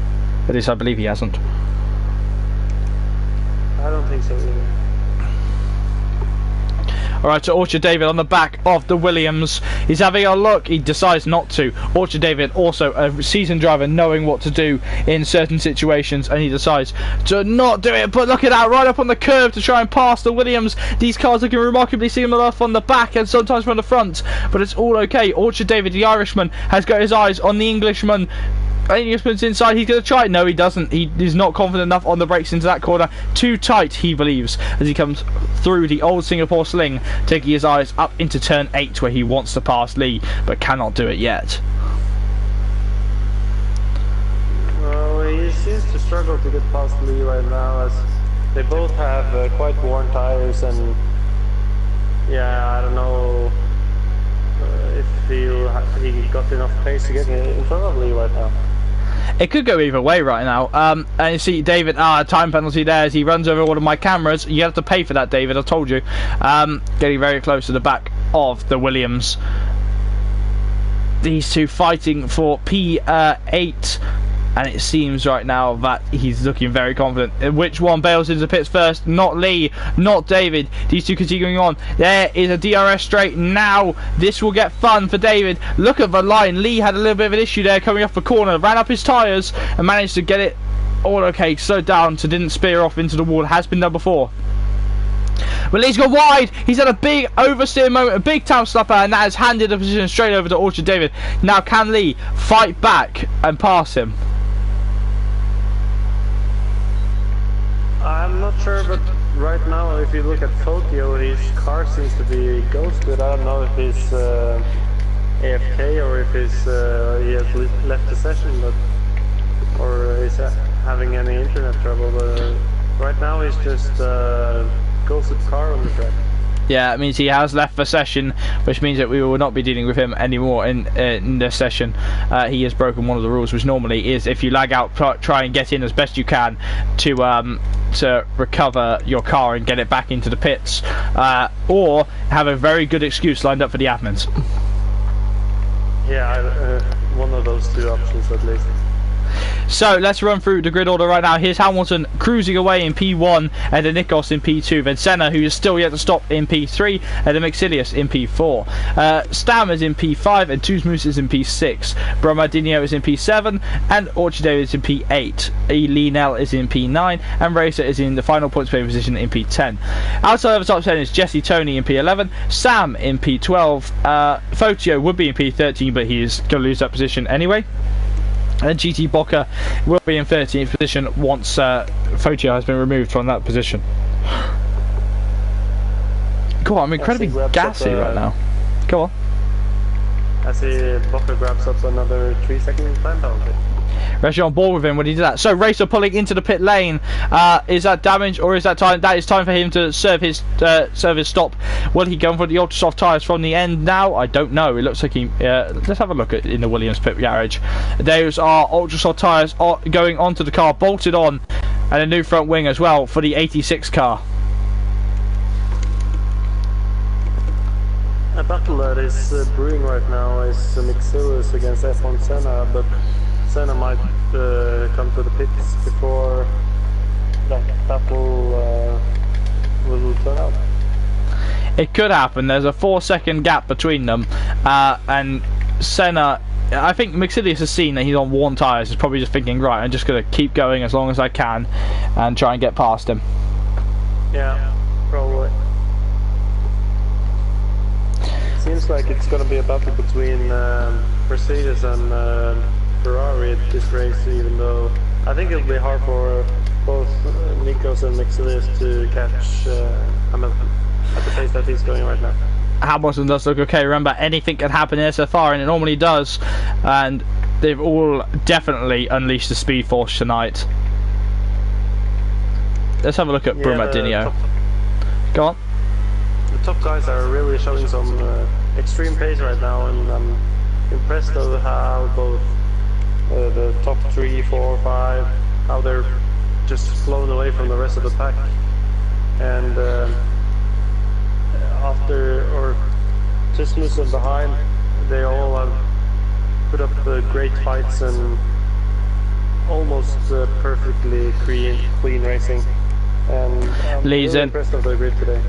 At least I believe he hasn't. I don't think so either. Alright, so Orchard David on the back of the Williams. He's having a look. He decides not to. Orchard David, also a seasoned driver, knowing what to do in certain situations, and he decides to not do it. But look at that, right up on the curve to try and pass the Williams. These cars looking remarkably similar from the back and sometimes from the front, but it's all okay. Orchard David, the Irishman, has got his eyes on the Englishman. Englishman's inside. He's going to try it. No, he doesn't. He is not confident enough on the brakes into that corner. Too tight, he believes, as he comes through the old Singapore sling, taking his eyes up into turn 8 where he wants to pass Lee, but cannot do it yet. Well, he seems to struggle to get past Lee right now, as they both have quite worn tires, and yeah, I don't know if he got enough pace to get in front of Lee right now. It could go either way right now. And you see David, time penalty there as he runs over one of my cameras. You have to pay for that, David, I told you. Getting very close to the back of the Williams. These two fighting for P8. And it seems right now that he's looking very confident. Which one bails into the pits first? Not Lee, not David. These two continuing on. There is a DRS straight now. This will get fun for David. Look at the line. Lee had a little bit of an issue there coming off the corner. Ran up his tyres and managed to get it all okay. Slowed down so didn't spear off into the wall. It has been done before. But Lee's gone wide. He's had a big oversteer moment, a big time slapper, and that has handed the position straight over to Orchard David. Now can Lee fight back and pass him? I'm not sure, but right now, if you look at Tokyo, his car seems to be ghosted. I don't know if he's AFK or if he has left the session, but or is having any internet trouble. But right now, he's just ghosted car on the track. Yeah, it means he has left the session, which means that we will not be dealing with him anymore in this session. He has broken one of the rules, which normally is if you lag out, try and get in as best you can to recover your car and get it back into the pits, or have a very good excuse lined up for the admins. Yeah, one of those two options at least. So let's run through the grid order right now. Here's Hamilton cruising away in P1, and then Nikos in P2, then Senna, who is still yet to stop, in P3, and then Maxilius in P4. Stam is in P5, and Tuzmus is in P6. Bromadinho is in P7, and Orchard David is in P8. Linell is in P9, and Racer is in the final points pay position in P10. Outside of the top 10 is Jesse Tony in P11, Sam in P12, Fotio would be in P13, but he is going to lose that position anyway. And GT Boca will be in 13th position once Fotio has been removed from that position. Go on, I'm incredibly gassy right now. Go on. I see Boca grabs up another 3-second time penalty. Actually on board with him when he did that. So Racer pulling into the pit lane. Is that damage or is that time? That is time for him to serve his stop. Will he go for the ultra soft tyres from the end now? I don't know. It looks like he. Let's have a look in the Williams pit garage. Those are ultra soft tyres going onto the car, bolted on, and a new front wing as well for the 86 car. A battle that is brewing right now is Maxilius against F1 Senna, but Senna might come to the pits before that battle will turn out. It could happen. There's a 4-second gap between them, and Senna, I think Maxilius has seen that he's on worn tyres. He's probably just thinking, right, I'm just going to keep going as long as I can and try and get past him. Yeah, probably. Seems like it's going to be a battle between Mercedes and Ferrari at this race, even though I think it'll be hard for both Nikos and Maxilius to catch Hamilton at the pace that he's going right now. Hamilton does look okay. Remember, anything can happen in SFR, and it normally does, and they've all definitely unleashed the SpeedForce tonight. Let's have a look at Brumadinho. Go on. The top guys are really showing some extreme pace right now, and I'm impressed of how both the top 3, 4, 5, how they're just flown away from the rest of the pack. And Tuzmus and behind, they all have put up great fights and almost perfectly clean racing. And I'm really impressed of the grid today.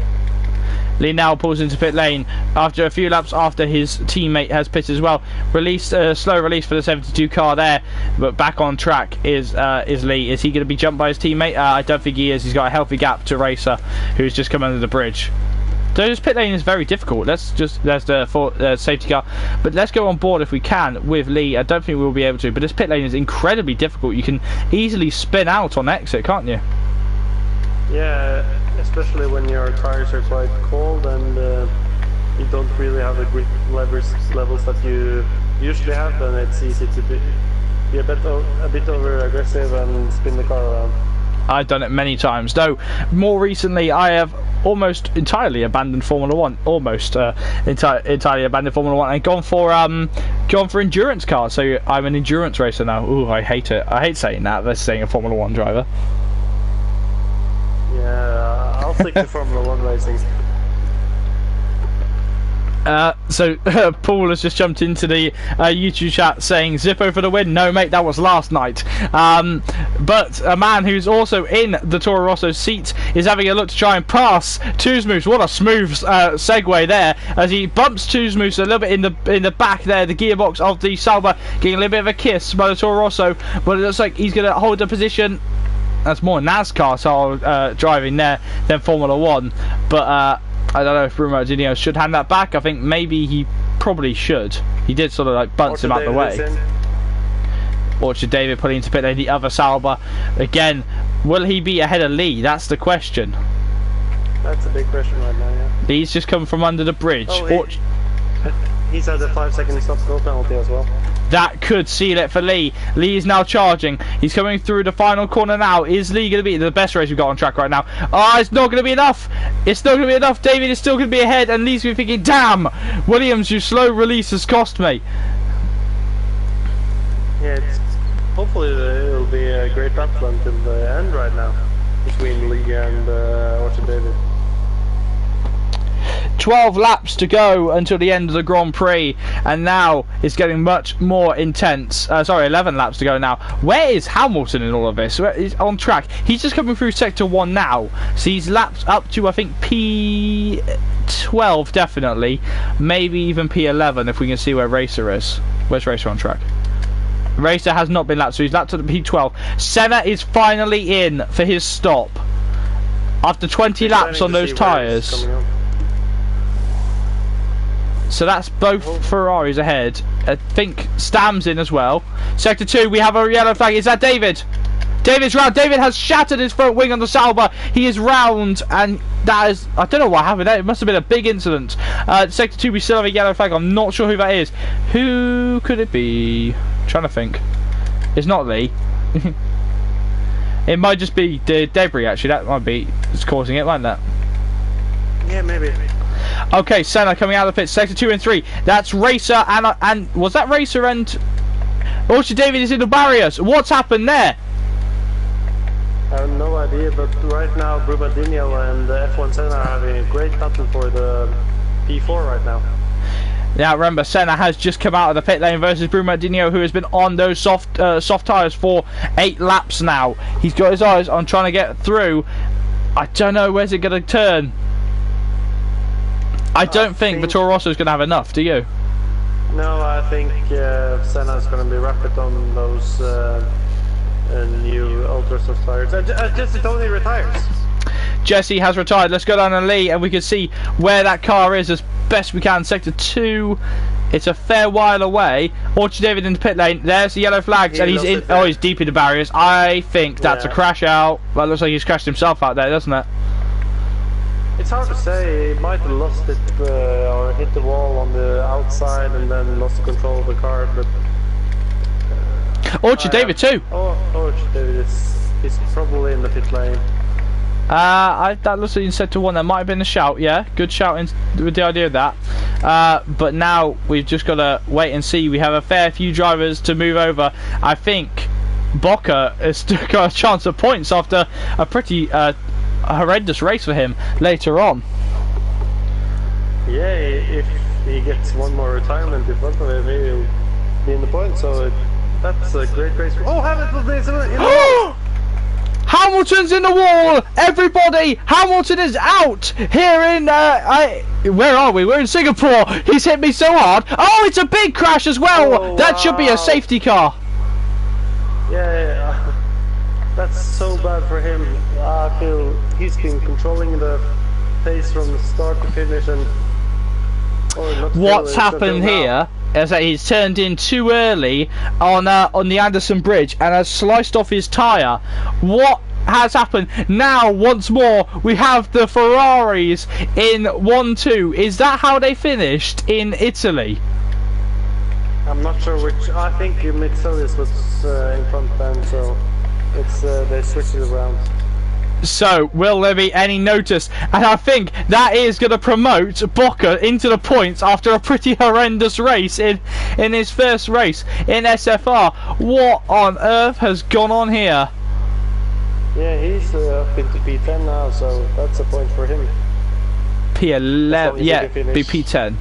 Lee now pulls into pit lane after a few laps after his teammate has pitted as well. Slow release for the 72 car there, but back on track is Lee. Is he going to be jumped by his teammate? I don't think he is. He's got a healthy gap to Racer, who's just come under the bridge. So this pit lane is very difficult. There's the safety car, but let's go on board if we can with Lee. I don't think we'll be able to, but this pit lane is incredibly difficult. You can easily spin out on exit, can't you? Yeah, especially when your tires are quite cold and you don't really have the grip levels that you usually have, then it's easy to be a bit over aggressive and spin the car around. I've done it many times, though more recently I have almost entirely abandoned Formula 1, entirely abandoned Formula 1 and gone for endurance cars. So I'm an endurance racer now. Ooh, I hate it. I hate saying that versus saying a Formula 1 driver. Yeah, I'll stick to Formula 1 racing. So Paul has just jumped into the YouTube chat saying Zippo for the win. No mate, that was last night. But a man who's also in the Toro Rosso seat is having a look to try and pass Tuzmus. What a smooth segue there as he bumps Tuzmus a little bit in the back there, the gearbox of the Sauber, getting a little bit of a kiss by the Toro Rosso, but it looks like he's going to hold the position. That's more NASCAR style driving there than Formula 1, but I don't know if Bruno Martinez should hand that back. I think maybe he probably should. He did sort of like bounce him out the way. Orchard David putting into pit lane the other Sauber. Again, will he be ahead of Lee? That's the question. That's a big question right now, yeah. Lee's just come from under the bridge. Oh, he's had a 5-second stop-go penalty as well. That could seal it for Lee. Lee is now charging. He's coming through the final corner now. Is Lee going to be the best race we've got on track right now? Oh, it's not going to be enough. It's not going to be enough. David is still going to be ahead, and Lee's going to be thinking, damn, Williams, your slow release has cost me. Yeah, hopefully it'll be a great battle until the end right now between Lee and Orchard David. 12 laps to go until the end of the Grand Prix, and now it's getting much more intense. 11 laps to go now. Where is Hamilton in all of this? He's on track. He's just coming through sector 1 now, so he's lapped up to I think P12 definitely, maybe even P11 if we can see where Racer is. Where's Racer on track? Racer has not been lapped, so he's lapped at P12. Senna is finally in for his stop after 20 laps on those tyres. So that's both Ferraris ahead. I think Stam's in as well. Sector 2, we have a yellow flag. Is that David? David's round. David has shattered his front wing on the Sauber. He is round, and that is... I don't know what happened there. It must have been a big incident. Sector 2, we still have a yellow flag. I'm not sure who that is. Who could it be? I'm trying to think. It's not Lee. It might just be the debris, actually. That might be... It's causing it, like that. Yeah, maybe. Okay, Senna coming out of the pit. Sector 2 and 3. That's Racer and was that Racer and Orchard David is in the barriers. What's happened there? I have no idea, but right now Brumadinho and F1 Senna are having a great battle for the P4 right now. Now remember, Senna has just come out of the pit lane versus Brumadinho, who has been on those soft tyres for 8 laps now. He's got his eyes on trying to get through. I don't know, where's it going to turn? I don't think the Toro Rosso is going to have enough, do you? No, I think Senna's going to be rapid on those new ultra soft tires. Jesse Tony retires. Jesse has retired. Let's go down to Lee and we can see where that car is as best we can. Sector 2, it's a fair while away. Orchard David in the pit lane. There's the yellow flags and he's in. Oh, he's deep in the barriers. I think that's a crash out. Well, it looks like he's crashed himself out there, doesn't it? It's hard to say. He might have lost it or hit the wall on the outside and then lost control of the car. But Orchard David too. Orchard David is probably in the pit lane. That looks like in sector 1. There might have been a shout. Yeah, good shout with the idea of that. But now we've just got to wait and see. We have a fair few drivers to move over. I think Bocca has still got a chance of points after a pretty horrendous race for him later on. Yeah, if he gets one more retirement in front of him, he'll be in the points. So that's a great race. Oh, Hamilton is in the How Hamilton's in the wall! Everybody, Hamilton is out here in, where are we? We're in Singapore. He's hit me so hard. Oh, it's a big crash as well. Oh, that should be a safety car. Yeah, that's so bad for him. I feel he's been controlling the pace from start to finish, and what's happened here is that he's turned in too early on the Anderson Bridge and has sliced off his tyre. What has happened? Now, once more, we have the Ferraris in 1-2. Is that how they finished in Italy? I'm not sure which. I think Mitsubishi was in front then, so it's they switched it around. So, will there be any notice? And I think that is going to promote Bocca into the points after a pretty horrendous race in his first race in SFR. What on earth has gone on here? Yeah, he's up into P10 now, so that's a point for him. P11, yeah, be P10.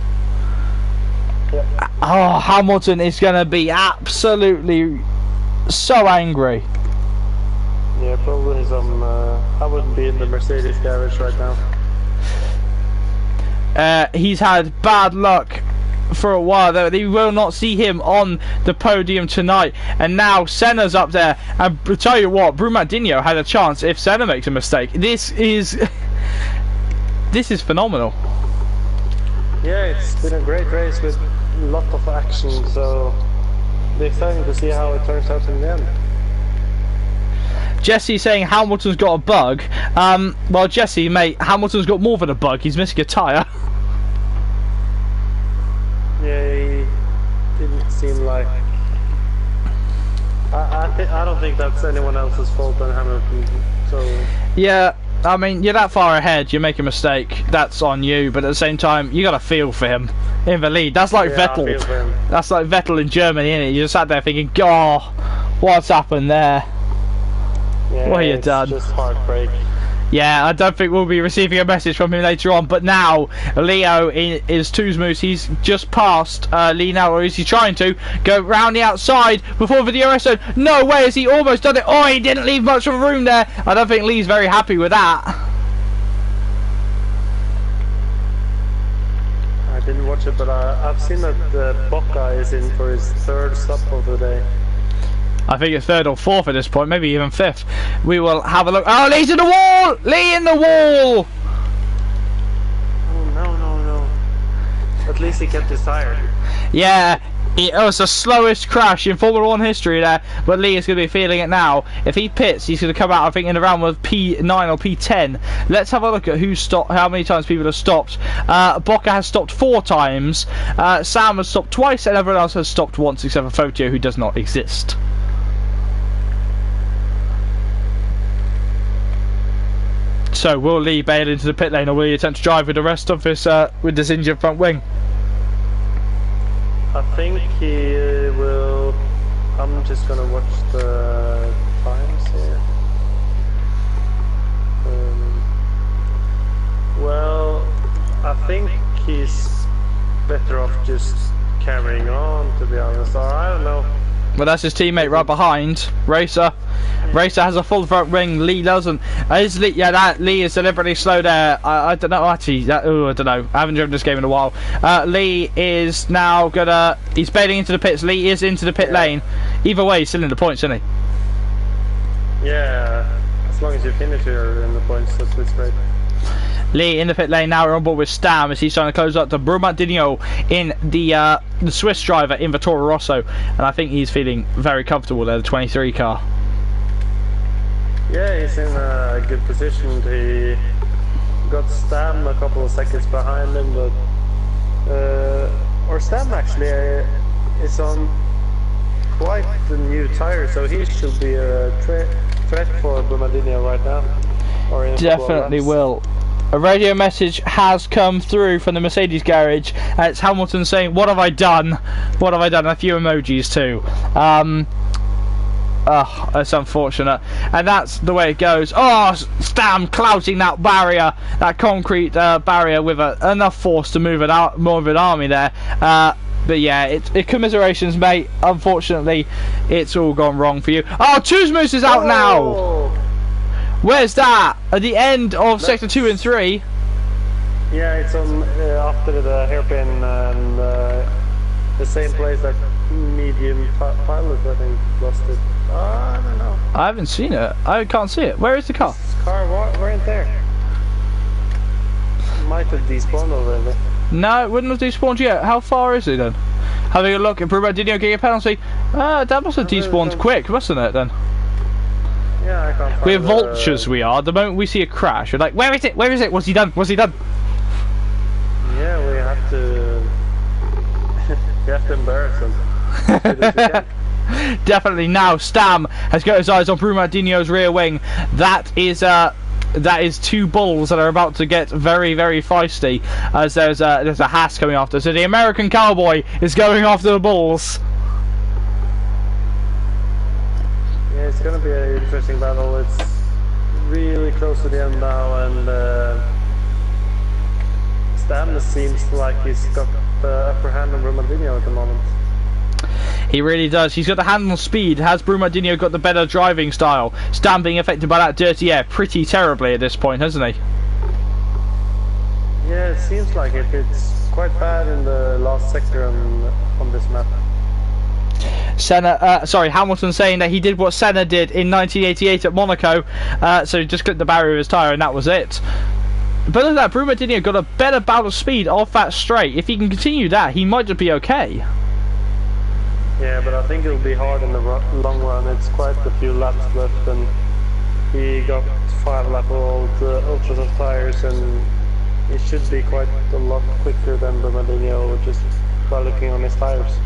Yeah. Oh, Hamilton is going to be absolutely so angry. Yeah, probably some. I wouldn't be in the Mercedes garage right now. He's had bad luck for a while. They will not see him on the podium tonight. And now Senna's up there. And I'll tell you what, Brumadinho had a chance if Senna makes a mistake. This is phenomenal. Yeah, it's been a great race with a lot of action. So they're exciting to see how it turns out in the end. Jesse saying Hamilton's got a bug. Well, Jesse, mate, Hamilton's got more than a bug. He's missing a tyre. Yeah, he didn't seem like. I don't think that's anyone else's fault than Hamilton. So. Yeah, I mean, you're that far ahead. You make a mistake, that's on you. But at the same time, you got to feel for him in the lead. That's like Vettel. I feel for him. That's like Vettel in Germany, isn't it? You just sat there thinking, "God, what's happened there? Yeah, what have you done?" Just heartbreak. Yeah, I don't think we'll be receiving a message from him later on. But now, Leo is Tuzmus. He's just passed Lee now, or is he trying to go round the outside before the DRS zone? No way, has he almost done it? Oh, he didn't leave much of room there. I don't think Lee's very happy with that. I didn't watch it, but I've seen that Bocca is in for his third stop of the day. I think it's third or fourth at this point, maybe even fifth. We will have a look. Oh, Lee's in the wall! Lee in the wall! Oh, no. At least he kept his tire. Yeah, it was the slowest crash in Formula 1 history there, but Lee is going to be feeling it now. If he pits, he's going to come out, I think, in around with P9 or P10. Let's have a look at who stopped, how many times people have stopped. Bocca has stopped 4 times, Sam has stopped twice, and everyone else has stopped once except for Fotio, who does not exist. So will Lee bail into the pit lane, or will he attempt to drive with the rest of this with this injured front wing? I think he will. I'm just gonna watch the times here. Well, I think he's better off just carrying on, to be honest. Or I don't know. Well, that's his teammate right behind, Racer. Racer has a full front wing. Lee doesn't. Is Lee? Yeah, that Lee is deliberately slow there. I don't know actually. I don't know. I haven't driven this game in a while. Lee is now gonna. He's bailing into the pits. Lee is into the pit lane. Either way, he's still in the points, isn't he? Yeah, as long as you finish here in the points, that's great. Lee in the pit lane now. We're on board with Stam as he's trying to close up to Brumadinho in the Swiss driver in the Toro Rosso, and I think he's feeling very comfortable there. The 23 car. Yeah, he's in a good position. He got Stam a couple of seconds behind him, but or Stam actually is on quite the new tire, so he should be a threat for Brumadinho right now. Or in definitely will. A radio message has come through from the Mercedes garage, and it's Hamilton saying, "What have I done? What have I done?" A few emojis too. That's unfortunate, and that's the way it goes. Oh, Stam clouting that barrier, that concrete barrier with enough force to move an army there. But yeah, it commiserations, mate. Unfortunately, it's all gone wrong for you. Oh, Tuzmus is out now. Where's that? At the end of sector 2 and 3? Yeah, it's on after the hairpin and the same place that medium pilot I think lost it. I don't know. I haven't seen it. I can't see it. Where is the car? This car weren't there. Might have despawned already. No, it wouldn't have despawned yet. How far is it then? Having a look, Brumadinho getting a penalty. That must have despawned quick, mustn't it then? Yeah, I can't find We're vultures, we are. The moment we see a crash, we're like, where is it? Where is it? What's he done? What's he done? Yeah, we have to... we have to embarrass him. As good as we can. Definitely now, Stam has got his eyes on Brumadinho's rear wing. That is two bulls that are about to get very, very feisty, as there's a Haas coming after. So the American cowboy is going after the bulls. Yeah, it's gonna be an interesting battle. It's really close to the end now, and Stam seems like he's got the upper hand on Brumadinho at the moment. He really does. He's got the hand on speed. Has Brumadinho got the better driving style? Stam being affected by that dirty air pretty terribly at this point, hasn't he? Yeah, it seems like it. It's quite bad in the last sector on this map. Hamilton saying that he did what Senna did in 1988 at Monaco. So he just clipped the barrier of his tyre and that was it. But look at that, Brumadinho got a better bout of speed off that straight. If he can continue that, he might just be okay. Yeah, but I think it'll be hard in the long run. It's quite a few laps left, and he got 5-lap-old ultra-soft tires, and it should be quite a lot quicker than Brumadinho just by looking on his tires.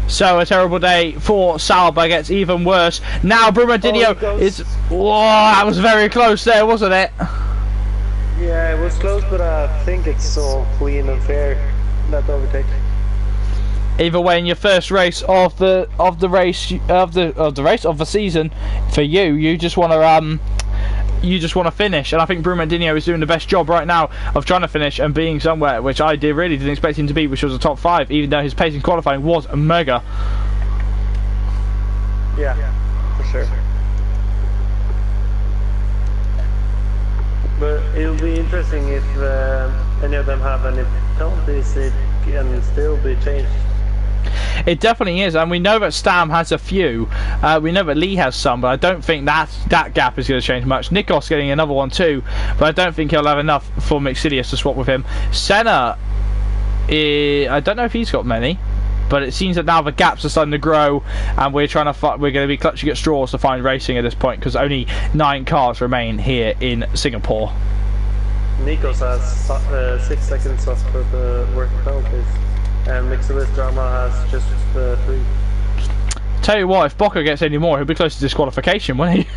So a terrible day for Sauber, gets even worse. Now Brumadinho is... Whoa, that was very close there, wasn't it? Yeah, it was close, but I think it's all clean and fair, that overtake. Either way, in your first race of the season, for you just want to finish, and I think Brumadinho is doing the best job right now of trying to finish and being somewhere, which I really didn't expect him to be, which was a top 5, even though his pace in qualifying was mega. Yeah, for sure. But it'll be interesting if any of them have any penalties. It can still be changed. It definitely is, and we know that Stam has a few. We know that Lee has some, but I don't think that gap is going to change much. Nikos getting another one too, but I don't think he'll have enough for Mixilius to swap with him. Senna, I don't know if he's got many, but it seems that now the gaps are starting to grow, and we're trying to we're going to be clutching at straws to find racing at this point because only 9 cars remain here in Singapore. Nikos has 6 seconds off for the work penalties. And Mixilius Drama has just 3. Tell you what, if Bocca gets any more, he'll be close to disqualification, won't he?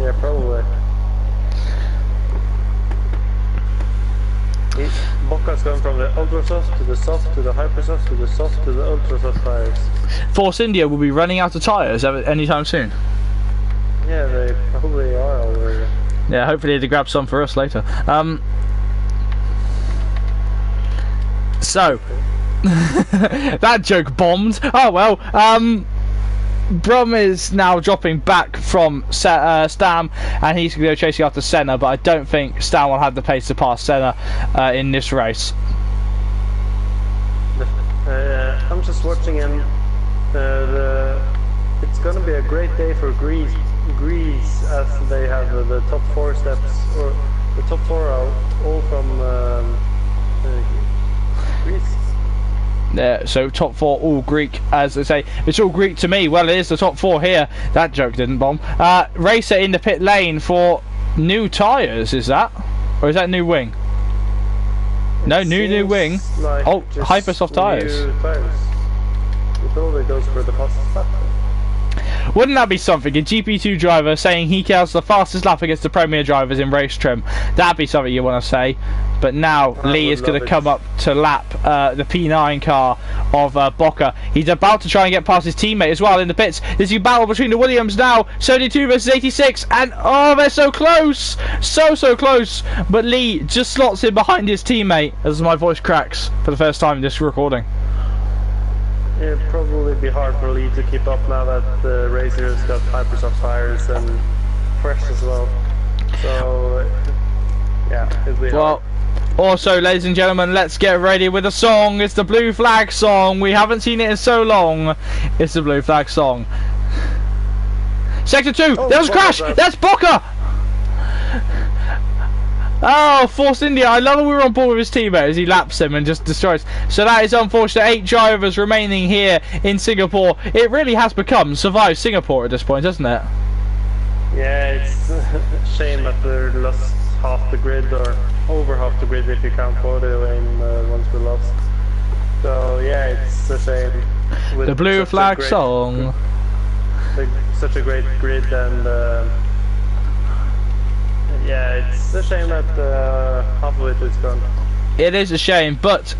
Yeah, probably. Bocca's going from the ultra soft to the soft to the hyper soft to the soft to the ultra soft tires. Force India will be running out of tyres anytime soon. Yeah, they probably are already. Yeah, hopefully they grab some for us later. So, that joke bombed. Oh well. Brum is now dropping back from Stam, and he's going to go chasing after Senna. But I don't think Stam will have the pace to pass Senna in this race. I'm just watching, and it's going to be a great day for Greece, as they have the top 4 steps, or the top 4 are all from Greece. Yeah, so top 4 all Greek, as they say. It's all Greek to me. Well, it is the top 4 here. That joke didn't bomb. Racer in the pit lane for new tyres, is that? Or is that new wing? No, new wing. Like oh, hyper soft tyres. It probably goes for the fastest lap. Wouldn't that be something? A GP2 driver saying he has the fastest lap against the Premier drivers in race trim. That'd be something you want to say. But now Lee is going to come up to lap the P9 car of Bocca. He's about to try and get past his teammate as well in the pits. There's a battle between the Williams now. 72 versus 86. And oh, they're so close. So close. But Lee just slots in behind his teammate as my voice cracks for the first time in this recording. It'd probably be hard for Lee to keep up now that the Racer has got hypersoft tires, and fresh as well. So yeah, it'll be Well, also, ladies and gentlemen, let's get ready with a song. It's the Blue Flag song. We haven't seen it in so long. It's the Blue Flag song. Sector 2, there was a crash! That's Boca! Oh, Force India, I love that we were on board with his teammate as he laps him and just destroys. So that is unfortunate. 8 drivers remaining here in Singapore. It really has become Survive Singapore at this point, hasn't it? Yeah, it's a shame that we lost half the grid, or over half the grid if you count Porto in once we lost. So yeah, it's a shame. With the Blue Flag song. Such a great grid, and yeah, it's a shame that half of it is gone. It is a shame, but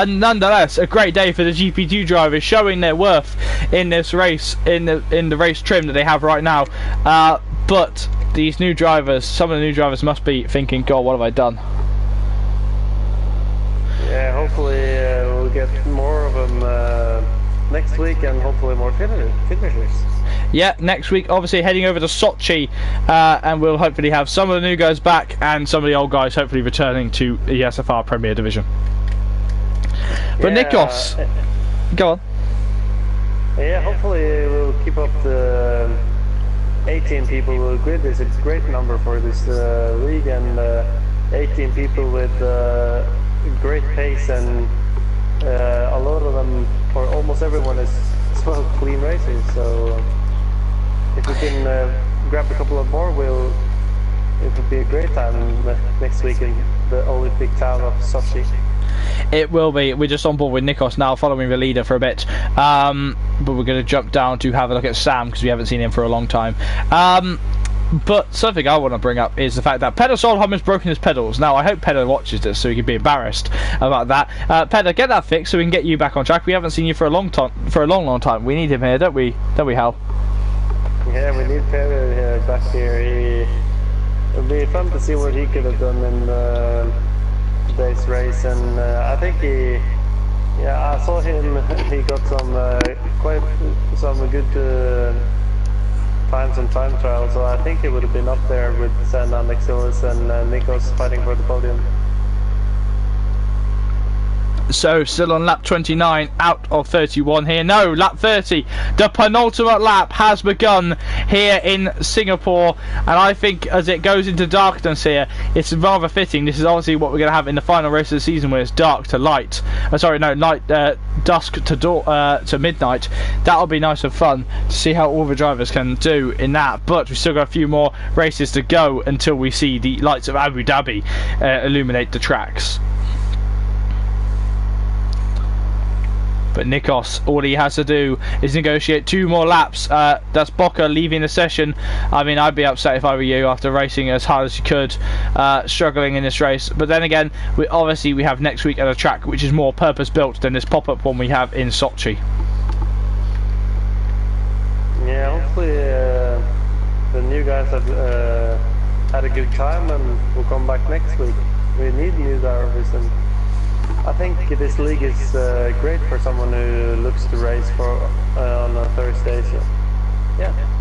nonetheless a great day for the GP2 drivers, showing their worth in this race, in the race trim that they have right now. But these new drivers, some of the new drivers must be thinking, God, what have I done? Yeah, hopefully we'll get more of them next week, and hopefully more finishers. Yeah, next week obviously heading over to Sochi, and we'll hopefully have some of the new guys back and some of the old guys hopefully returning to the SFR Premier Division. But yeah, Nikos, go on. Yeah, hopefully we'll keep up the 18 people will grid. It's a great number for this league, and 18 people with great pace, and a lot of them, or almost everyone, is as well clean racing. So if we can grab a couple of more, it would be a great time next week in the Olympic town of Sochi. It will be. We're just on board with Nikos now, following the leader for a bit. But we're going to jump down to have a look at Sam, because we haven't seen him for a long time. But something I want to bring up is the fact that Peder Solheim has broken his pedals. Now, I hope Peder watches this so he can be embarrassed about that. Peder, get that fixed so we can get you back on track. We haven't seen you for a long time. We need him here, don't we? Don't we, Hal? Yeah, we need Peder here, back here. It'll be fun to see what he could have done in today's race, and I think I saw him. He got quite some good times on time trial, so I think he would have been up there with Senna, Nexilis, and Nikos fighting for the podium. So still on lap 29 out of 31 here. No, lap 30. The penultimate lap has begun here in Singapore, and I think as it goes into darkness here, it's rather fitting. This is obviously what we're going to have in the final race of the season, where it's dark to light. Dusk to midnight. That'll be nice and fun to see how all the drivers can do in that. But we've still got a few more races to go until we see the lights of Abu Dhabi illuminate the tracks. But Nikos, all he has to do is negotiate 2 more laps. That's Boca leaving the session. I mean, I'd be upset if I were you after racing as hard as you could, struggling in this race. But then again, we have next week at a track which is more purpose-built than this pop-up one we have in Sochi. Yeah, hopefully the new guys have had a good time and will come back next week. We need new drivers, and I think this league is great for someone who looks to race on a Thursday. So, yeah.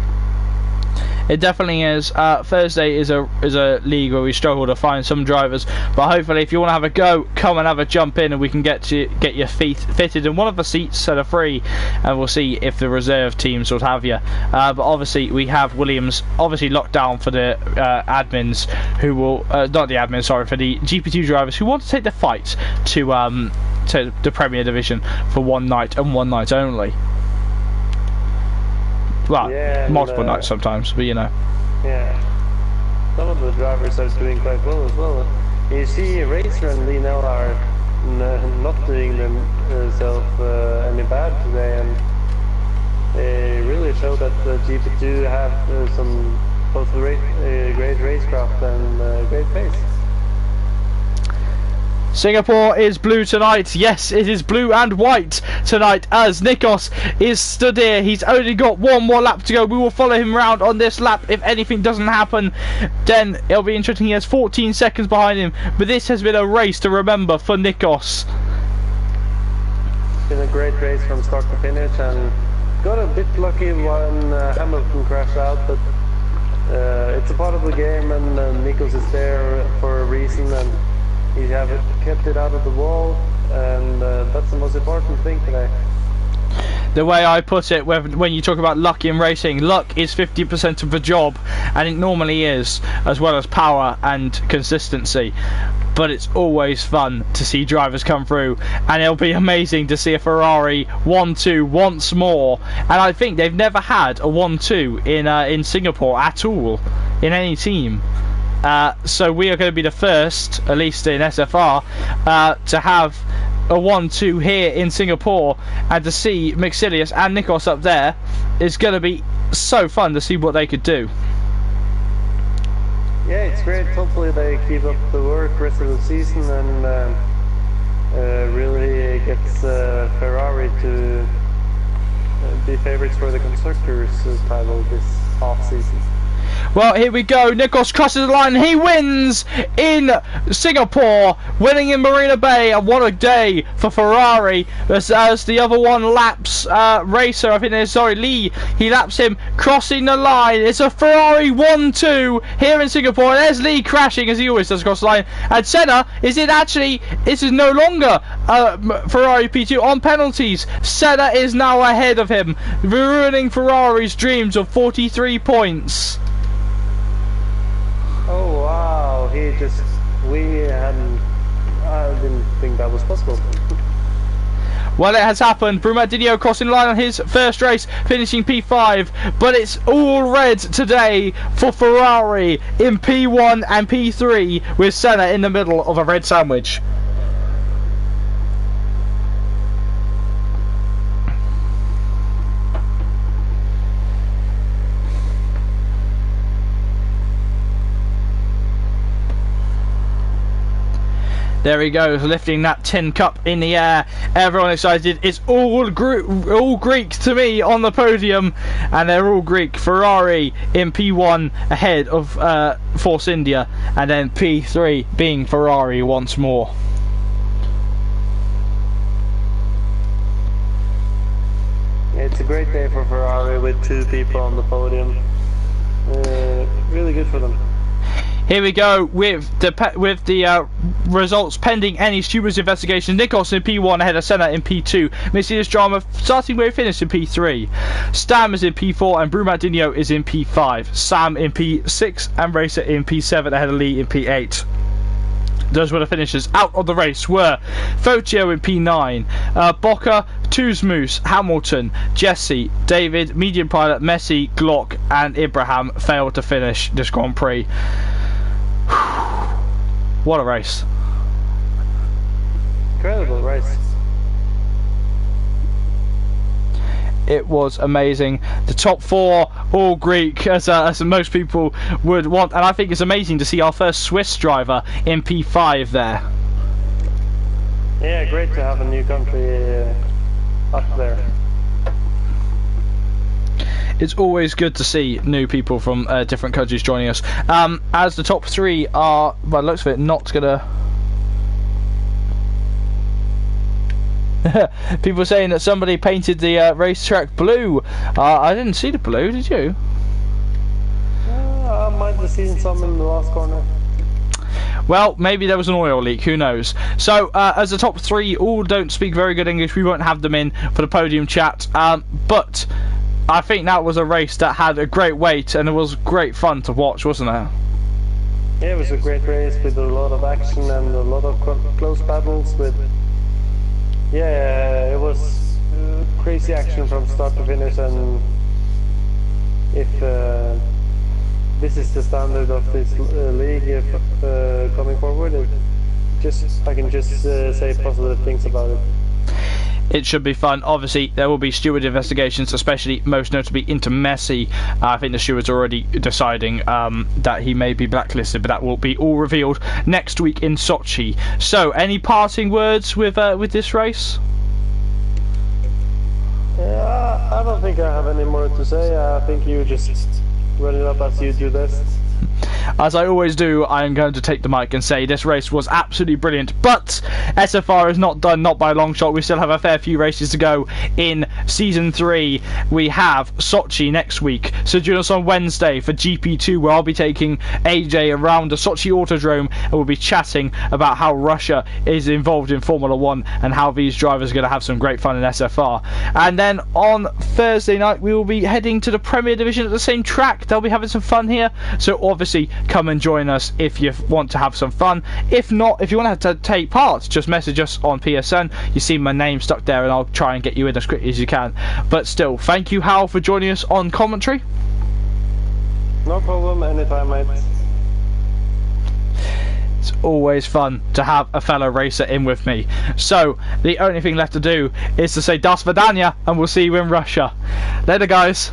It definitely is. Thursday is a league where we struggle to find some drivers, but hopefully if you want to have a go, come and have a jump in, and we can get your feet fitted in one of the seats that are free, and we'll see if the reserve teams will have you. But obviously we have Williams obviously locked down for the admins who will not the admins, sorry, for the GP2 drivers who want to take the fight to the Premier Division for one night and one night only. Well, yeah, multiple nights sometimes, but you know. Yeah. Some of the drivers are doing quite well as well. You see Racer and Lionel are not doing themselves any bad today, and they really show that the GP2 have some both great racecraft and great pace. Singapore is blue tonight. Yes, it is blue and white tonight, as Nikos is stood here. He's only got 1 more lap to go. We will follow him around on this lap. If anything doesn't happen, then it'll be interesting. He has 14 seconds behind him, but this has been a race to remember for Nikos. Been a great race from start to finish, and got a bit lucky when Hamilton crashed out, but It's a part of the game, and Nikos is there for a reason, and he have kept it out of the wall, and that's the most important thing today. The way I put it, when you talk about luck in racing, luck is 50% of the job, and it normally is, as well as power and consistency. But it's always fun to see drivers come through, and it'll be amazing to see a Ferrari 1-2 once more. And I think they've never had a 1-2 in Singapore at all, in any team. So we are going to be the first, at least in SFR, to have a 1-2 here in Singapore, and to see Mixilius and Nikos up there is going to be so fun to see what they could do. Yeah, it's great. Hopefully they keep up the work rest of the season and really gets Ferrari to be favourites for the Constructors title this off-season. Well, here we go. Nikos crosses the line. He wins in Singapore, winning in Marina Bay. And what a day for Ferrari. As the other one laps Racer, I think there's, sorry, Lee. He laps him, crossing the line. It's a Ferrari 1-2 here in Singapore. And there's Lee crashing, as he always does, across the line. And Senna, this is no longer Ferrari P2 on penalties. Senna is now ahead of him, ruining Ferrari's dreams of 43 points. Oh wow, I didn't think that was possible. Well, it has happened. Brumadinho crossing the line on his first race, finishing P5, but it's all red today for Ferrari in P1 and P3, with Senna in the middle of a red sandwich. There he goes, lifting that tin cup in the air. Everyone excited. It's all Greek to me on the podium, and they're all Greek. Ferrari in P1 ahead of Force India, and then P3 being Ferrari once more. It's a great day for Ferrari with two people on the podium. Really good for them. Here we go with the results pending any stewards investigation. Nikos in P1 ahead of Senna in P2. Mercedes drama starting where he finished in P3. Stam is in P4 and Brumadinho is in P5. Sam in P6 and Racer in P7 ahead of Lee in P8. Those were the finishers out of the race were Foccio in P9, Bocca, Tuzmus, Hamilton, Jesse, David, Medium Pilot, Messi, Glock and Ibrahim failed to finish this Grand Prix. What a race. Incredible race. It was amazing. The top four, all Greek, as most people would want. And I think it's amazing to see our first Swiss driver in P5 there. Yeah, great to have a new country up there. It's always good to see new people from different countries joining us. As the top three are, by the looks of it, not gonna... People saying that somebody painted the racetrack blue. I didn't see the blue, did you? I might have seen some in the last corner. Well, maybe there was an oil leak, who knows. So, as the top three all don't speak very good English, we won't have them in for the podium chat. But I think that was a race that had a great weight, and it was great fun to watch, wasn't it? Yeah, it was a great race with a lot of action and a lot of close battles with... Yeah, it was crazy action from start to finish, and if this is the standard of this league coming forward, I can just say positive things about it. It should be fun. Obviously, there will be steward investigations, especially most notably into Messi. I think the stewards are already deciding that he may be blacklisted, but that will be all revealed next week in Sochi. So, any parting words with this race? I don't think I have any more to say. I think you just run it up as you do best. As I always do, I am going to take the mic and say this race was absolutely brilliant, but SFR is not done, not by a long shot. We still have a fair few races to go in Season 3, we have Sochi next week. So join us on Wednesday for GP2, where I'll be taking AJ around the Sochi Autodrome and we'll be chatting about how Russia is involved in Formula 1 and how these drivers are going to have some great fun in SFR. And then on Thursday night, we will be heading to the Premier Division at the same track. They'll be having some fun here. So obviously, come and join us if you want to have some fun. If not, if you want to take part, just message us on PSN. You see my name stuck there and I'll try and get you in as quickly as you can. But still, thank you, Hal, for joining us on commentary. No problem, anytime, mate. It's always fun to have a fellow racer in with me. So, the only thing left to do is to say Das Vidania, and we'll see you in Russia. Later, guys.